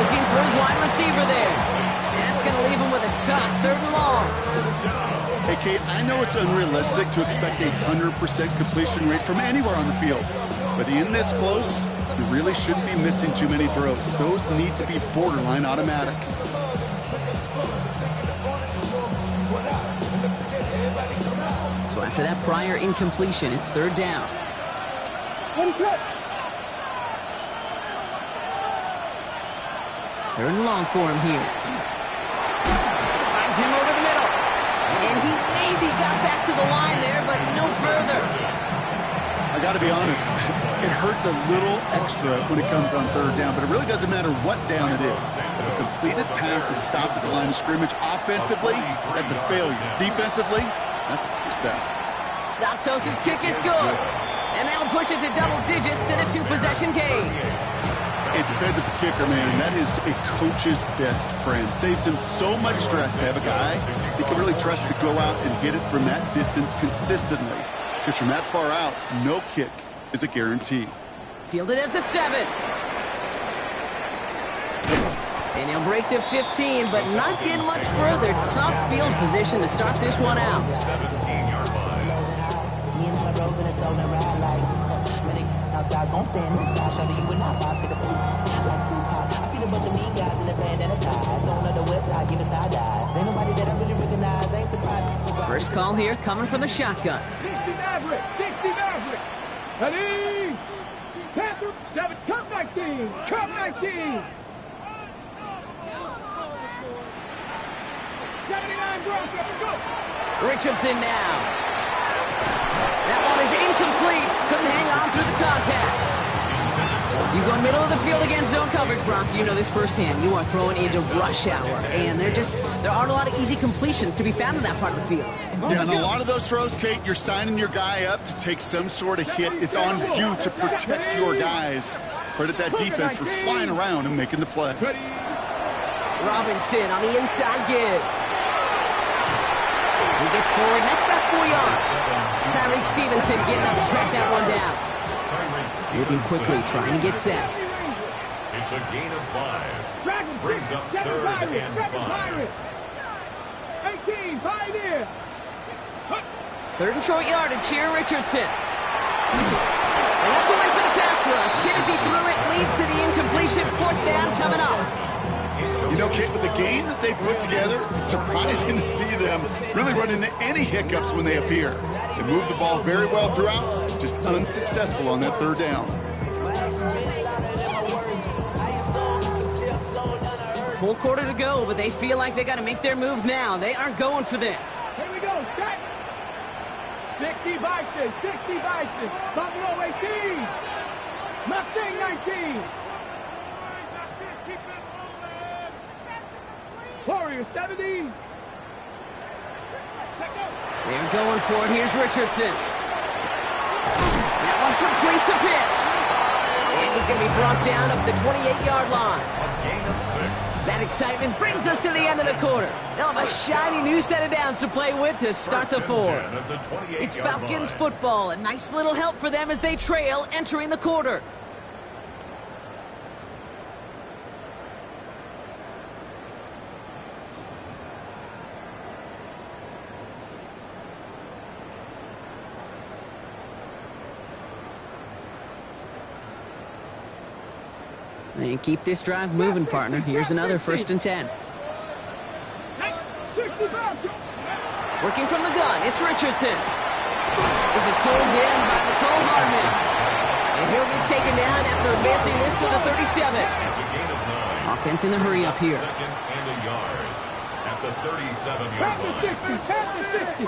Looking for his wide receiver there. That's going to leave him with a tough third and long. Hey, Kate, I know it's unrealistic to expect a 100% completion rate from anywhere on the field. But in this close, you really shouldn't be missing too many throws. Those need to be borderline automatic. So after that prior incompletion, it's third down. Third and long for him here. Finds him over the middle. And he maybe got back to the line there, but no further. I got to be honest, it hurts a little extra when it comes on third down, but it really doesn't matter what down it is. If a completed pass is stopped at the line of scrimmage, offensively, that's a failure. Defensively, that's a success. Santos' kick is good. And that'll push it to double digits in a 2-possession game. A defensive kicker, man, that is a coach's best friend. Saves him so much stress to have a guy he can really trust to go out and hit it from that distance consistently. Because from that far out, no kick is a guarantee. Fielded at the 7. And he'll break the 15, but not get much further. Tough field position to start this one out. 17-yard line. First call here coming from the shotgun. 60 Maverick. Ready? Panther 7, come 19, come 19. 79 Bronco, go. Richardson now. That one is incomplete. Couldn't hang on through the contact. You go middle of the field against zone coverage, Brock. You know this firsthand. You are throwing into rush hour, and there aren't a lot of easy completions to be found in that part of the field. Yeah, and a lot of those throws, Kate, you're signing your guy up to take some sort of hit. It's on you to protect your guys. Credit that defense for flying around and making the play. Robinson on the inside give. He gets forward, and that's about 4 yards. Tyreek Stevenson getting up to track that one down. Moving quickly, trying to get set. It's a gain of 5. Dragon Brings up 7 third Pirates, and 7 5. Pirates. 18, Pioneer. Third and short yardage here, Richardson. And that's a win for the pass rush. Hit as he threw it, leads to the incompletion. 4th down coming up. You know, Kate, with the game that they put together, it's surprising to see them really run into any hiccups when they appear. They move the ball very well throughout, just unsuccessful on that 3rd down. Full quarter to go, but they feel like they got to make their move now. They aren't going for this. Here we go, set. 60 Bison, 60 Bison. Buffalo 18. Mustang 19. Warriors 70. They're going for it. Here's Richardson. That one complete to Pitts. And he's going to be brought down up the 28-yard line. A gain of 6. That excitement brings us to the end of the quarter. They'll have a shiny new set of downs to play with to start the 4th. It's Falcons football. A nice little help for them as they trail entering the quarter. And keep this drive moving, partner. Here's another 1st and 10. Working from the gun, it's Richardson. This is pulled in by Nicole Hardman. And he'll be taken down after advancing this to the 37. It's a gain of 9. Offense in the hurry up here. 2nd and a yard at the 37-yard Pass line. the 60, pass the 60.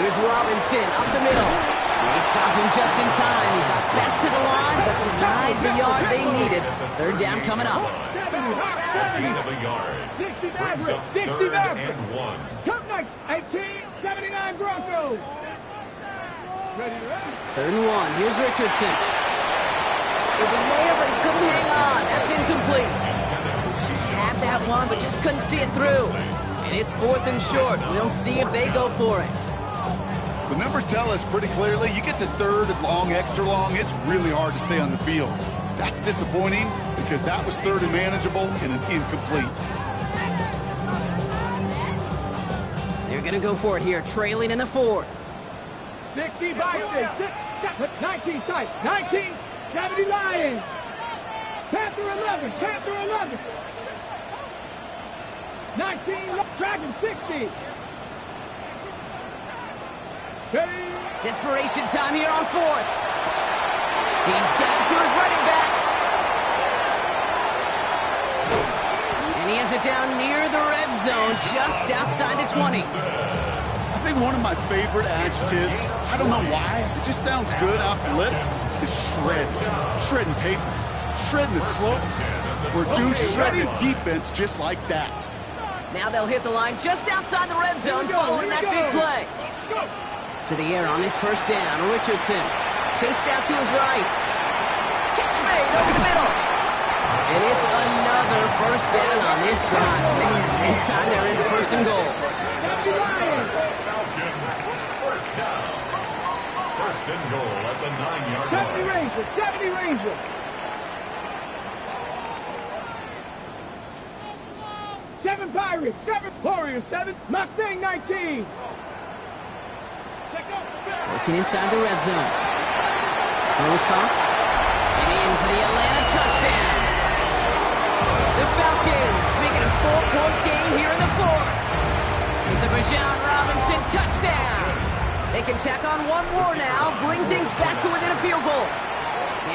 Here's Robinson up the middle. They stop him just in time. He got back to the line, but denied the yard they needed. 3rd down coming up. Gain of a yard. 60 Brings up Maverick, 60 3rd Maverick. and 1. Cup Knights 18, 79 Broncos. Ready to run. 3rd and 1. Here's Richardson. It was there, but he couldn't hang on. That's incomplete. Had that one, but just couldn't see it through. And it's 4th and short. We'll see if they go for it. The numbers tell us pretty clearly, you get to 3rd and long, extra long, it's really hard to stay on the field. That's disappointing because that was 3rd and manageable and an incomplete. They're going to go for it here, trailing in the 4th. 60 Bison, 19 tight, 19, 70 Lions. Panther 11, Panther 11. 19, Dragon 60. Desperation time here on 4th. He's down to his running back. And he has it down near the red zone, just outside the 20. I think one of my favorite adjectives, I don't know why, it just sounds good off the lips, is shred. Shredding paper, shredding the slopes. We're due shredding defense just like that. Now they'll hit the line just outside the red zone following that big play. To the air on this 1st down. Richardson chased out to his right. Catch made over the middle. And it's another 1st down on this drive. Man, this time they're into 1st and goal. Falcons, 1st down. 1st and goal at the 9-yard 70 line. Rangers, 70 Rangers. 7 Pirates, 7 Warriors, 7 Mustang 19. Working inside the red zone. Ball is caught. And in for the Atlanta touchdown. The Falcons making a 4-point game here in the 4th. It's a Bijan Robinson touchdown. They can tack on one more now, bring things back to within a field goal.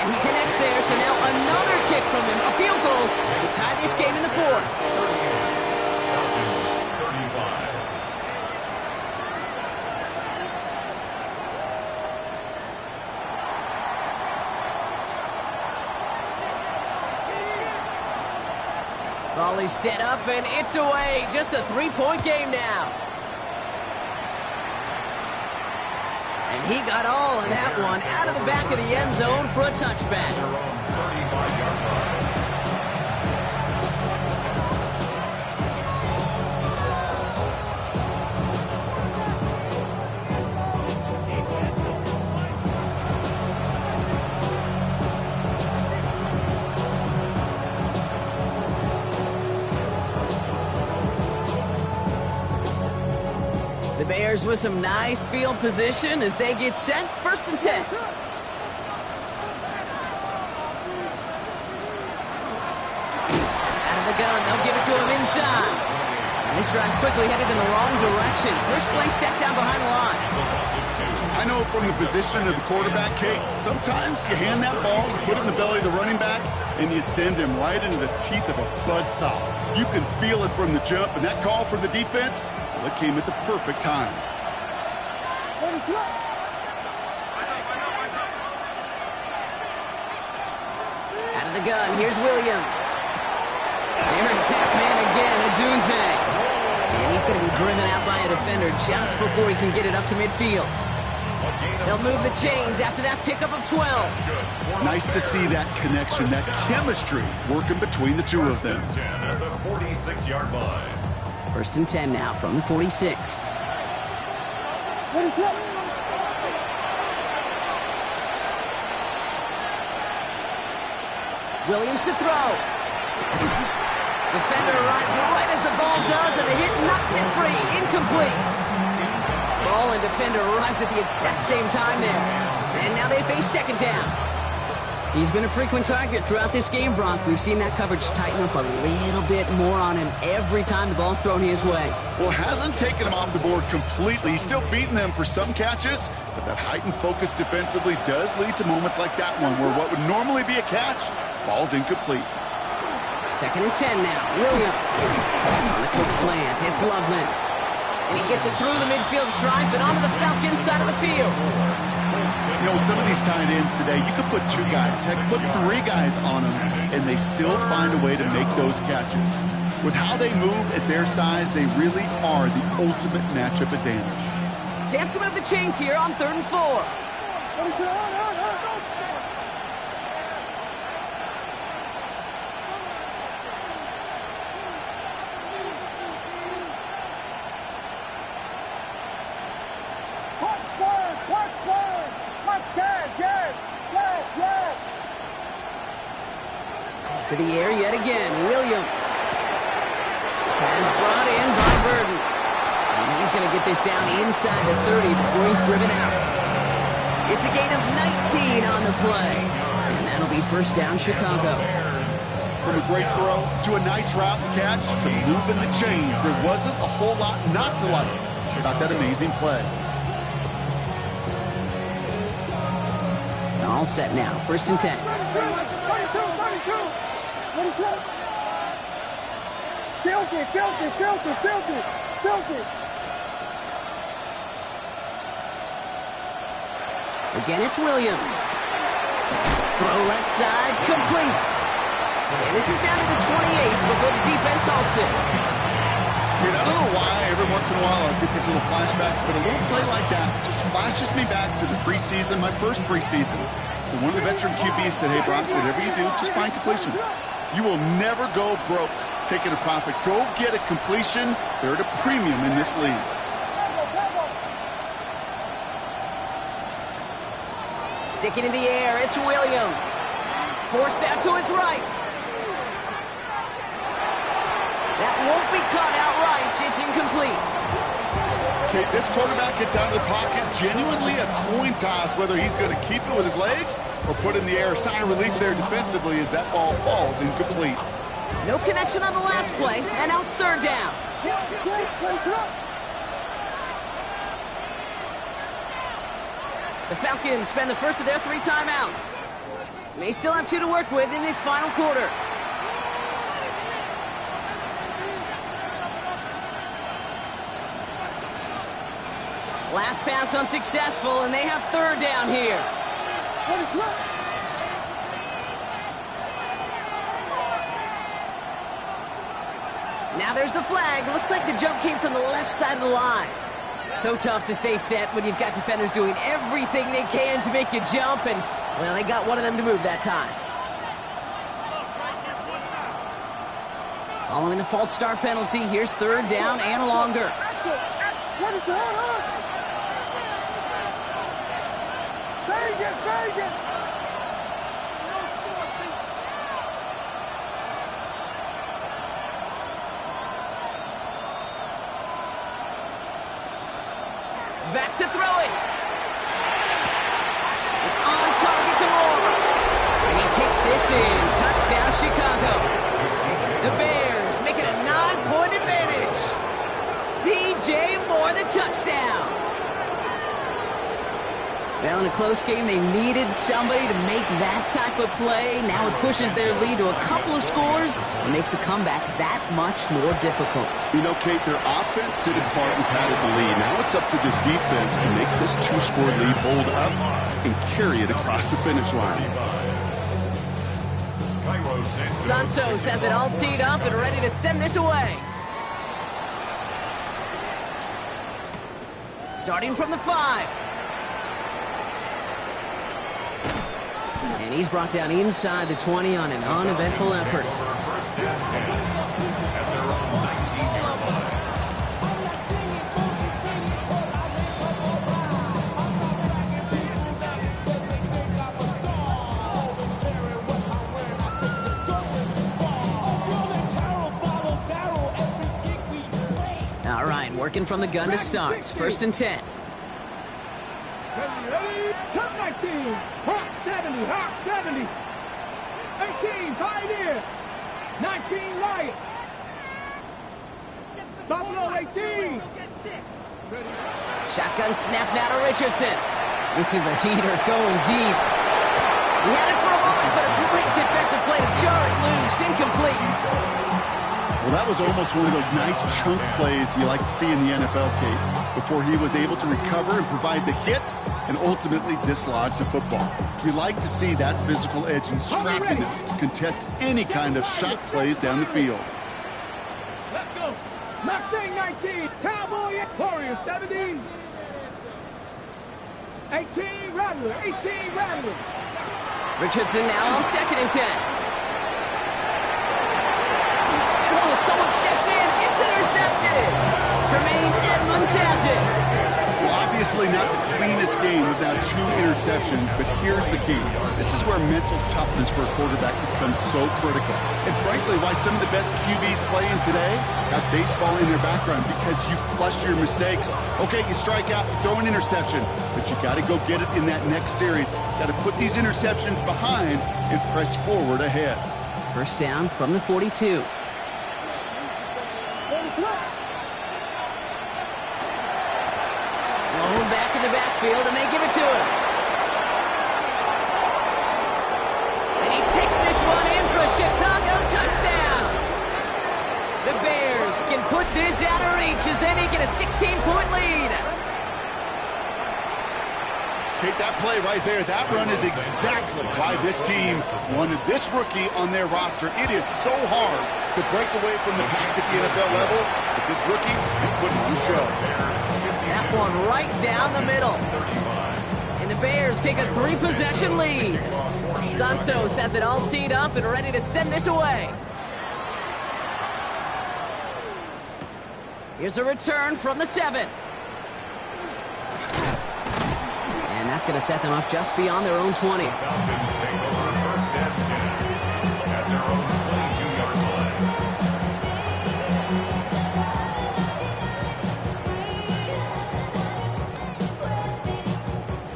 And he connects there, so now another kick from him, a field goal to tie this game in the 4th. Falcons, 35. Ball is set up, and it's away. Just a 3-point game now. And he got all of that one out of the back of the end zone for a touchback. Their own 35-yard line. The Bears with some nice field position as they get set. 1st and 10. Out of the gun, they'll give it to him inside. And this drive's quickly headed in the wrong direction. First play set down behind the line. I know from the position of the quarterback, Kate, sometimes you hand that ball, you put it in the belly of the running back, and you send him right into the teeth of a buzzsaw. You can feel it from the jump, and that call from the defense, well, it came at the perfect time. Out of the gun, here's Williams. There's that man again, Adunze. And he's going to be driven out by a defender just before he can get it up to midfield. They'll move the chains after that pickup of 12. Nice to see that connection, that chemistry working between the two of them. 10 at the 46-yard line. 1st and 10 now from the 46. Williams to throw. Defender arrives right as the ball does, and the hit knocks it free. Incomplete. Ball and defender arrived at the exact same time there. And now they face 2nd down. He's been a frequent target throughout this game, Brock. We've seen that coverage tighten up a little bit more on him every time the ball's thrown his way. Well, it hasn't taken him off the board completely. He's still beating them for some catches, but that heightened focus defensively does lead to moments like that one where what would normally be a catch falls incomplete. 2nd and 10 now. Williams. On the quick slant, it's Loveland. And he gets it through the midfield stripe and onto the Falcons side of the field. You know, some of these tight ends today, you could put 2 guys, heck, put 3 guys on them, and they still find a way to make those catches. With how they move at their size, they really are the ultimate matchup advantage. Chance to move the chains here on 3rd and 4. To the air yet again, Williams. Pass brought in by Burden. And he's going to get this down inside the 30 before he's driven out. It's a gain of 19 on the play. And that'll be 1st down, Chicago. From a great throw to a nice route and catch to moving the chains, there wasn't a whole lot not to like about that amazing play. All set now, 1st and 10. Filthy. Again, it's Williams. Throw left side, complete. And this is down to the 28 before the defense halts it. Dude, I don't know why every once in a while I get these little flashbacks, but a little play like that just flashes me back to the preseason, my first preseason. And one of the veteran QBs said, hey, Brock, whatever you do, just find completions. You will never go broke taking a profit. Go get a completion. They're at a premium in this league. Sticking in the air, it's Williams. Forced out to his right. That won't be caught outright. It's incomplete. Okay, this quarterback gets out of the pocket. Genuinely a coin toss whether he's going to keep it with his legs or put it in the air. Sign of relief there defensively as that ball falls incomplete. No connection on the last play, and now it's 3rd down. The Falcons spend the first of their 3 timeouts. They still have 2 to work with in this final quarter. Last pass unsuccessful, and they have 3rd down here. Now there's the flag. Looks like the jump came from the left side of the line. So tough to stay set when you've got defenders doing everything they can to make you jump, and, well, they got one of them to move that time. Following the false start penalty, here's 3rd down and longer. Vegas! Back to throw it. It's on target to Moore. And he takes this in. Touchdown, Chicago. The Bears make it a 9-point advantage. DJ Moore, the touchdown. Now in a close game, they needed somebody to make that type of play. Now it pushes their lead to a couple of scores and makes a comeback that much more difficult. You know, Kate, their offense did its part and padded the lead. Now it's up to this defense to make this 2-score lead hold up and carry it across the finish line. Santos has it all teed up and ready to send this away. Starting from the 5. And he's brought down inside the 20 on an uneventful effort. All right, working from the gun to start. 1st and 10. Top 19, Hawk 70, Hawk 70. 18, Pioneer. 19, Lion. Buffalo 18. Shotgun snap now to Richardson. This is a heater going deep. He had it for a moment, but a great defensive play to jar it loose. Incomplete. Well, that was almost one of those nice chunk plays you like to see in the NFL, Kate, before he was able to recover and provide the hit and ultimately dislodge the football. You like to see that physical edge and scrappiness to contest any kind of shot plays down the field. Let's go. Mustang 19, Cowboy Warrior 17. 18, Rattler, 18, Rattler. Richardson now on 2nd and 10. Oh, someone stepped in. It's intercepted. Tremaine Edmonds has it. Well, obviously not the cleanest game without 2 interceptions, but here's the key. This is where mental toughness for a quarterback becomes so critical. And frankly, why some of the best QBs playing today have baseball in their background, because you flush your mistakes. Okay, you strike out, throw an interception, but you got to go get it in that next series. Got to put these interceptions behind and press forward ahead. 1st down from the 42. Rolled back in the backfield, and they give it to him. And he takes this one in for a Chicago touchdown. The Bears can put this out of reach as they make it a 16-point lead. Take that play right there. That run is exactly why this team wanted this rookie on their roster. It is so hard to break away from the pack at the NFL level, but this rookie is putting on a show. That one right down the middle. And the Bears take a 3-possession lead. Santos has it all teed up and ready to send this away. Here's a return from the 7. And that's going to set them up just beyond their own 20. Falcons take over 1st and 10 at their own 22-yard line.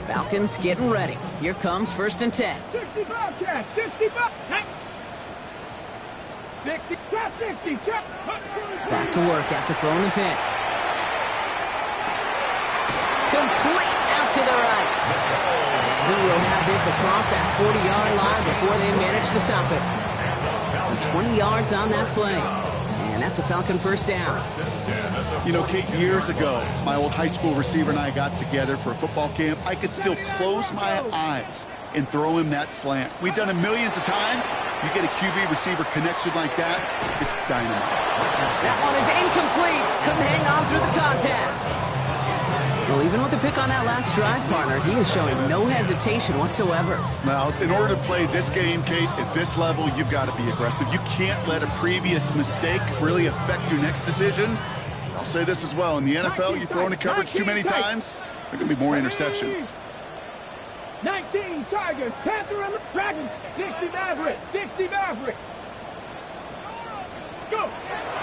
Falcons getting ready. Here comes 1st and 10. 65 catch, 65. 60, chop 60, chop. Back to work after throwing the pick. Complete out to the right. And he will have this across that 40-yard line before they manage to stop it. So 20 yards on that play. And that's a Falcon 1st down. You know, Kate, years ago, my old high school receiver and I got together for a football camp. I could still close my eyes and throw him that slant. We've done it millions of times. You get a QB receiver connection like that, it's dynamite. That one is incomplete. Couldn't hang on through the contact. Well, even with the pick on that last drive, partner, he was showing no hesitation whatsoever. Now, in order to play this game, Kate, at this level, you've got to be aggressive. You can't let a previous mistake really affect your next decision. I'll say this as well. In the NFL, you throw into coverage too many times, there are going to be more interceptions. 19 Tigers, Panther and the Dragons, 60 Maverick, 60 Maverick. Let's go.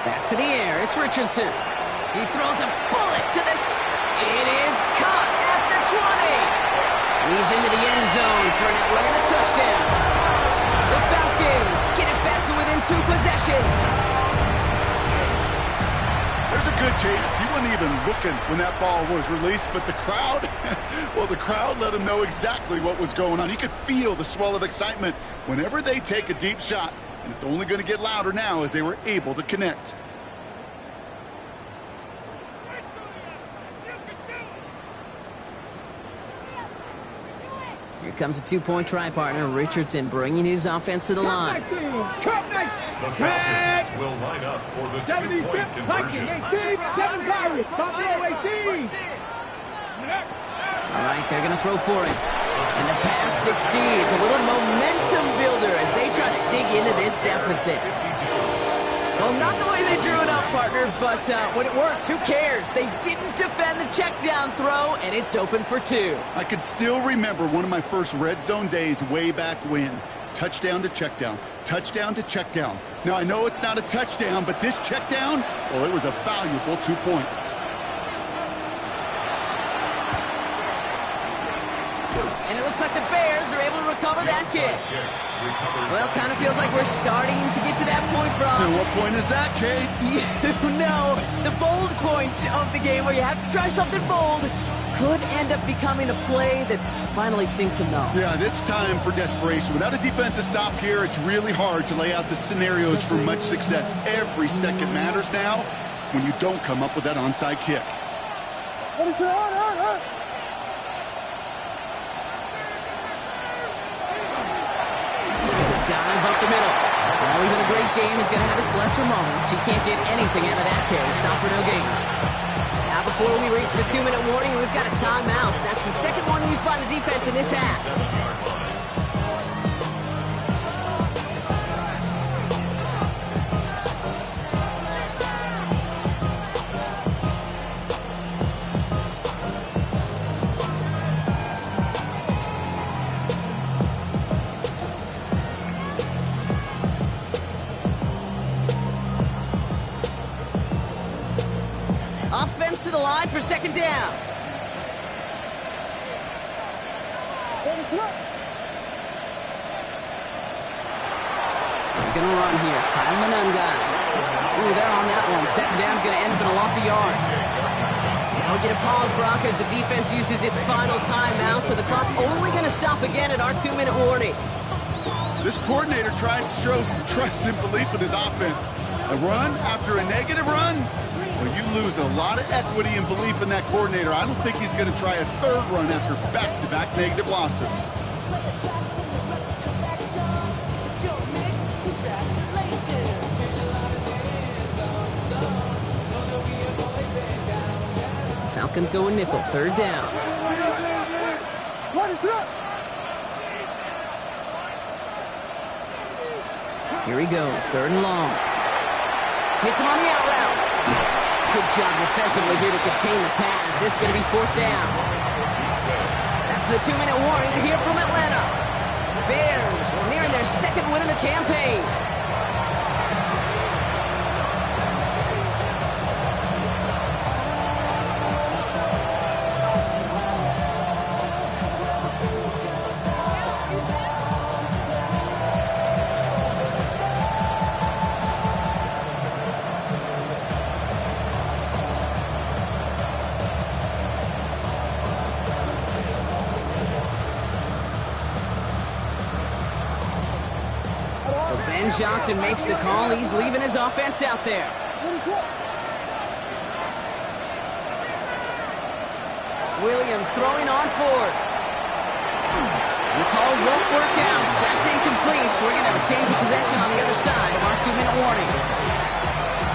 Back to the air, it's Richardson. He throws a bullet to this. It is 2 possessions. There's a good chance he wasn't even looking when that ball was released, but the crowd, well, the crowd let him know exactly what was going on. He could feel the swell of excitement whenever they take a deep shot, and it's only going to get louder now as they were able to connect. Here comes a 2-point try partner. Richardson bringing his offense to the line. The Falcons will line up for the 2-point conversion. 18, 7 Pirates, Buffalo 18. All right, they're going to throw for it. And the pass succeeds. A little momentum builder as they try to dig into this deficit. Well, not the way they drew it up, partner, but when it works, who cares? They didn't defend the check down throw, and it's open for 2. I can still remember one of my first red zone days way back when. Touchdown to check down. Touchdown to check down. Now, I know it's not a touchdown, but this check down, well, it was a valuable 2 points. And it looks like the Bears are able to recover that kick. Well, kind of feels like we're starting to get to that point, Brock. And what point is that, Kate? You know, the bold point of the game where you have to try something bold could end up becoming a play that finally sinks them though. Yeah, it's time for desperation. Without a defensive stop here, it's really hard to lay out the scenarios for much success. Every second matters now when you don't come up with that onside kick. Dive up the middle. Well, even a great game is going to have its lesser moments. You can't get anything out of that carry. Stop for no gain. Now, before we reach the 2-minute warning, we've got a timeout. That's the second one used by the defense in this half. Offense to the line for second down. They're going to run here. Kyle Manunga. Ooh, they're on that one. Second down's going to end up in a loss of yards. Now we get a pause, Brock, as the defense uses its final timeout, so the clock only going to stop again at our 2-minute warning. This coordinator tried to show some trust and belief in his offense. A run after a negative run? Well, you lose a lot of equity and belief in that coordinator. I don't think he's going to try a third run after back-to-back negative losses. Falcons going nickel, third down. Here he goes, third and long. Hits him on the out route. Good job defensively here to contain the pass. This is going to be fourth down. That's the 2-minute warning here from Atlanta. Bears nearing their second win of the campaign. Johnson makes the call. He's leaving his offense out there. Williams throwing on fourth. The call won't work out. That's incomplete. We're going to have a change of possession on the other side of our 2-minute warning.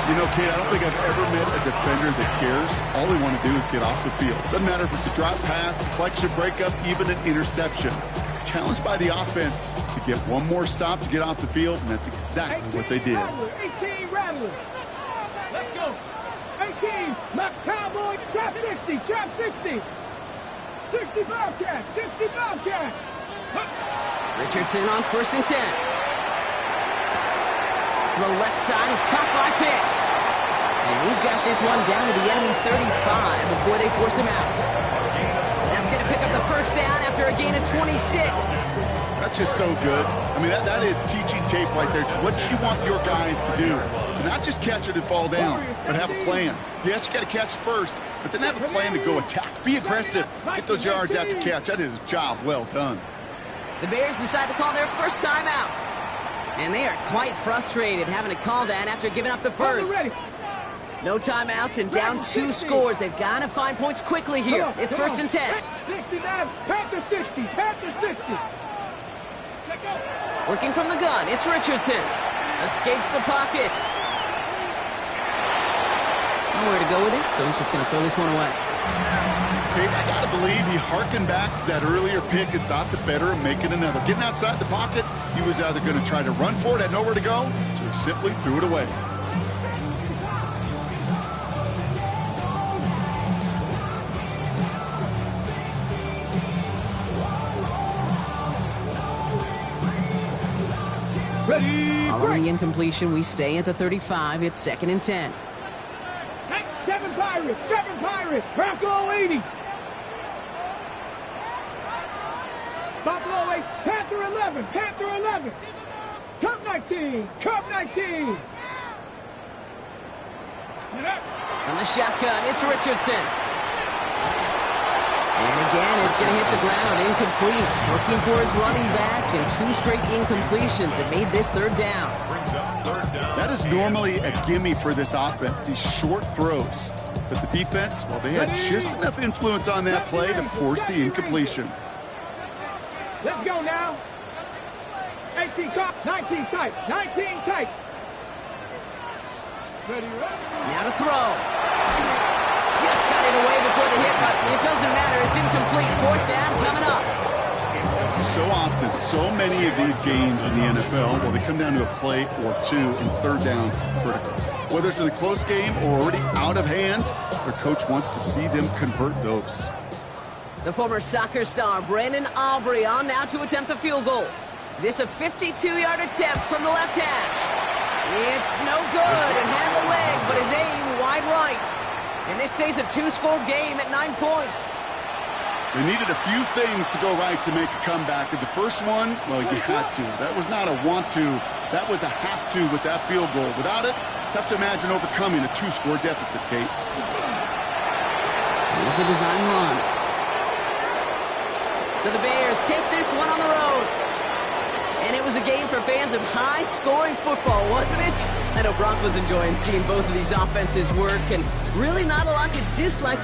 You know, Kate, I don't think I've ever met a defender that cares. All they want to do is get off the field. Doesn't matter if it's a drop pass, deflection, breakup, even an interception. Challenged by the offense to get one more stop to get off the field, and that's exactly what they did. 18 Rattler. Let's go. 18, my Cowboy, trap 60, trap 60. 60 Bobcat, 60 Bobcat. Richardson on 1st and 10. The left side is caught by Pitts. And he's got this one down to the enemy 35 before they force him out. That's going to pick up the first down after a gain of 26. That's just so good. I mean, that is teaching tape right there. It's what you want your guys to do. To not just catch it and fall down, but have a plan. Yes, you got to catch it first, but then have a plan to go attack. Be aggressive. Get those yards after catch. That is a job well done. The Bears decide to call their first timeout. And they are quite frustrated having to call that after giving up the first. No timeouts and down 2 scores. They've got to find points quickly here. It's first and 10. 69, Panther 60, Panther 60. Working from the gun, it's Richardson. Escapes the pocket. Nowhere to go with it, so he's just going to throw this one away. I got to believe he harkened back to that earlier pick and thought the better of making another. Getting outside the pocket, he was either going to try to run for it, had nowhere to go, so he simply threw it away. Ready, Following the incompletion, we stay at the 35. It's second and 10. 7 Pirates, Bronco 80. Buffalo 8, Panther 11. Cup 19. From the shotgun, it's Richardson. And again, it's going to hit the ground, incomplete. Looking for his running back, and 2 straight incompletions. It made this third down. That is normally a gimme for this offense, these short throws. But the defense, well, they had just enough influence on that play to force the incompletion. Let's go now. 18 top, 19 tight. Now to throw. Just got it away before the hit, but it doesn't matter. It's incomplete. Fourth down coming up. So often, so many of these games in the NFL, well, they come down to a play or two, and third downs critical. Whether it's in a close game or already out of hand, their coach wants to see them convert those. The former soccer star, Brandon Aubrey, on now to attempt the field goal. This a 52-yard attempt from the left hash. It's no good, and had the leg, but his aim wide right. And this stays a 2-score game at 9 points. They needed a few things to go right to make a comeback. And the first one, well, you had to. That was not a want to. That was a have to with that field goal. Without it, tough to imagine overcoming a 2-score deficit, Kate. Here's a design run. So the Bears take this one on the road. And it was a game for fans of high-scoring football, wasn't it? I know Brock was enjoying seeing both of these offenses work, and really not a lot to dislike.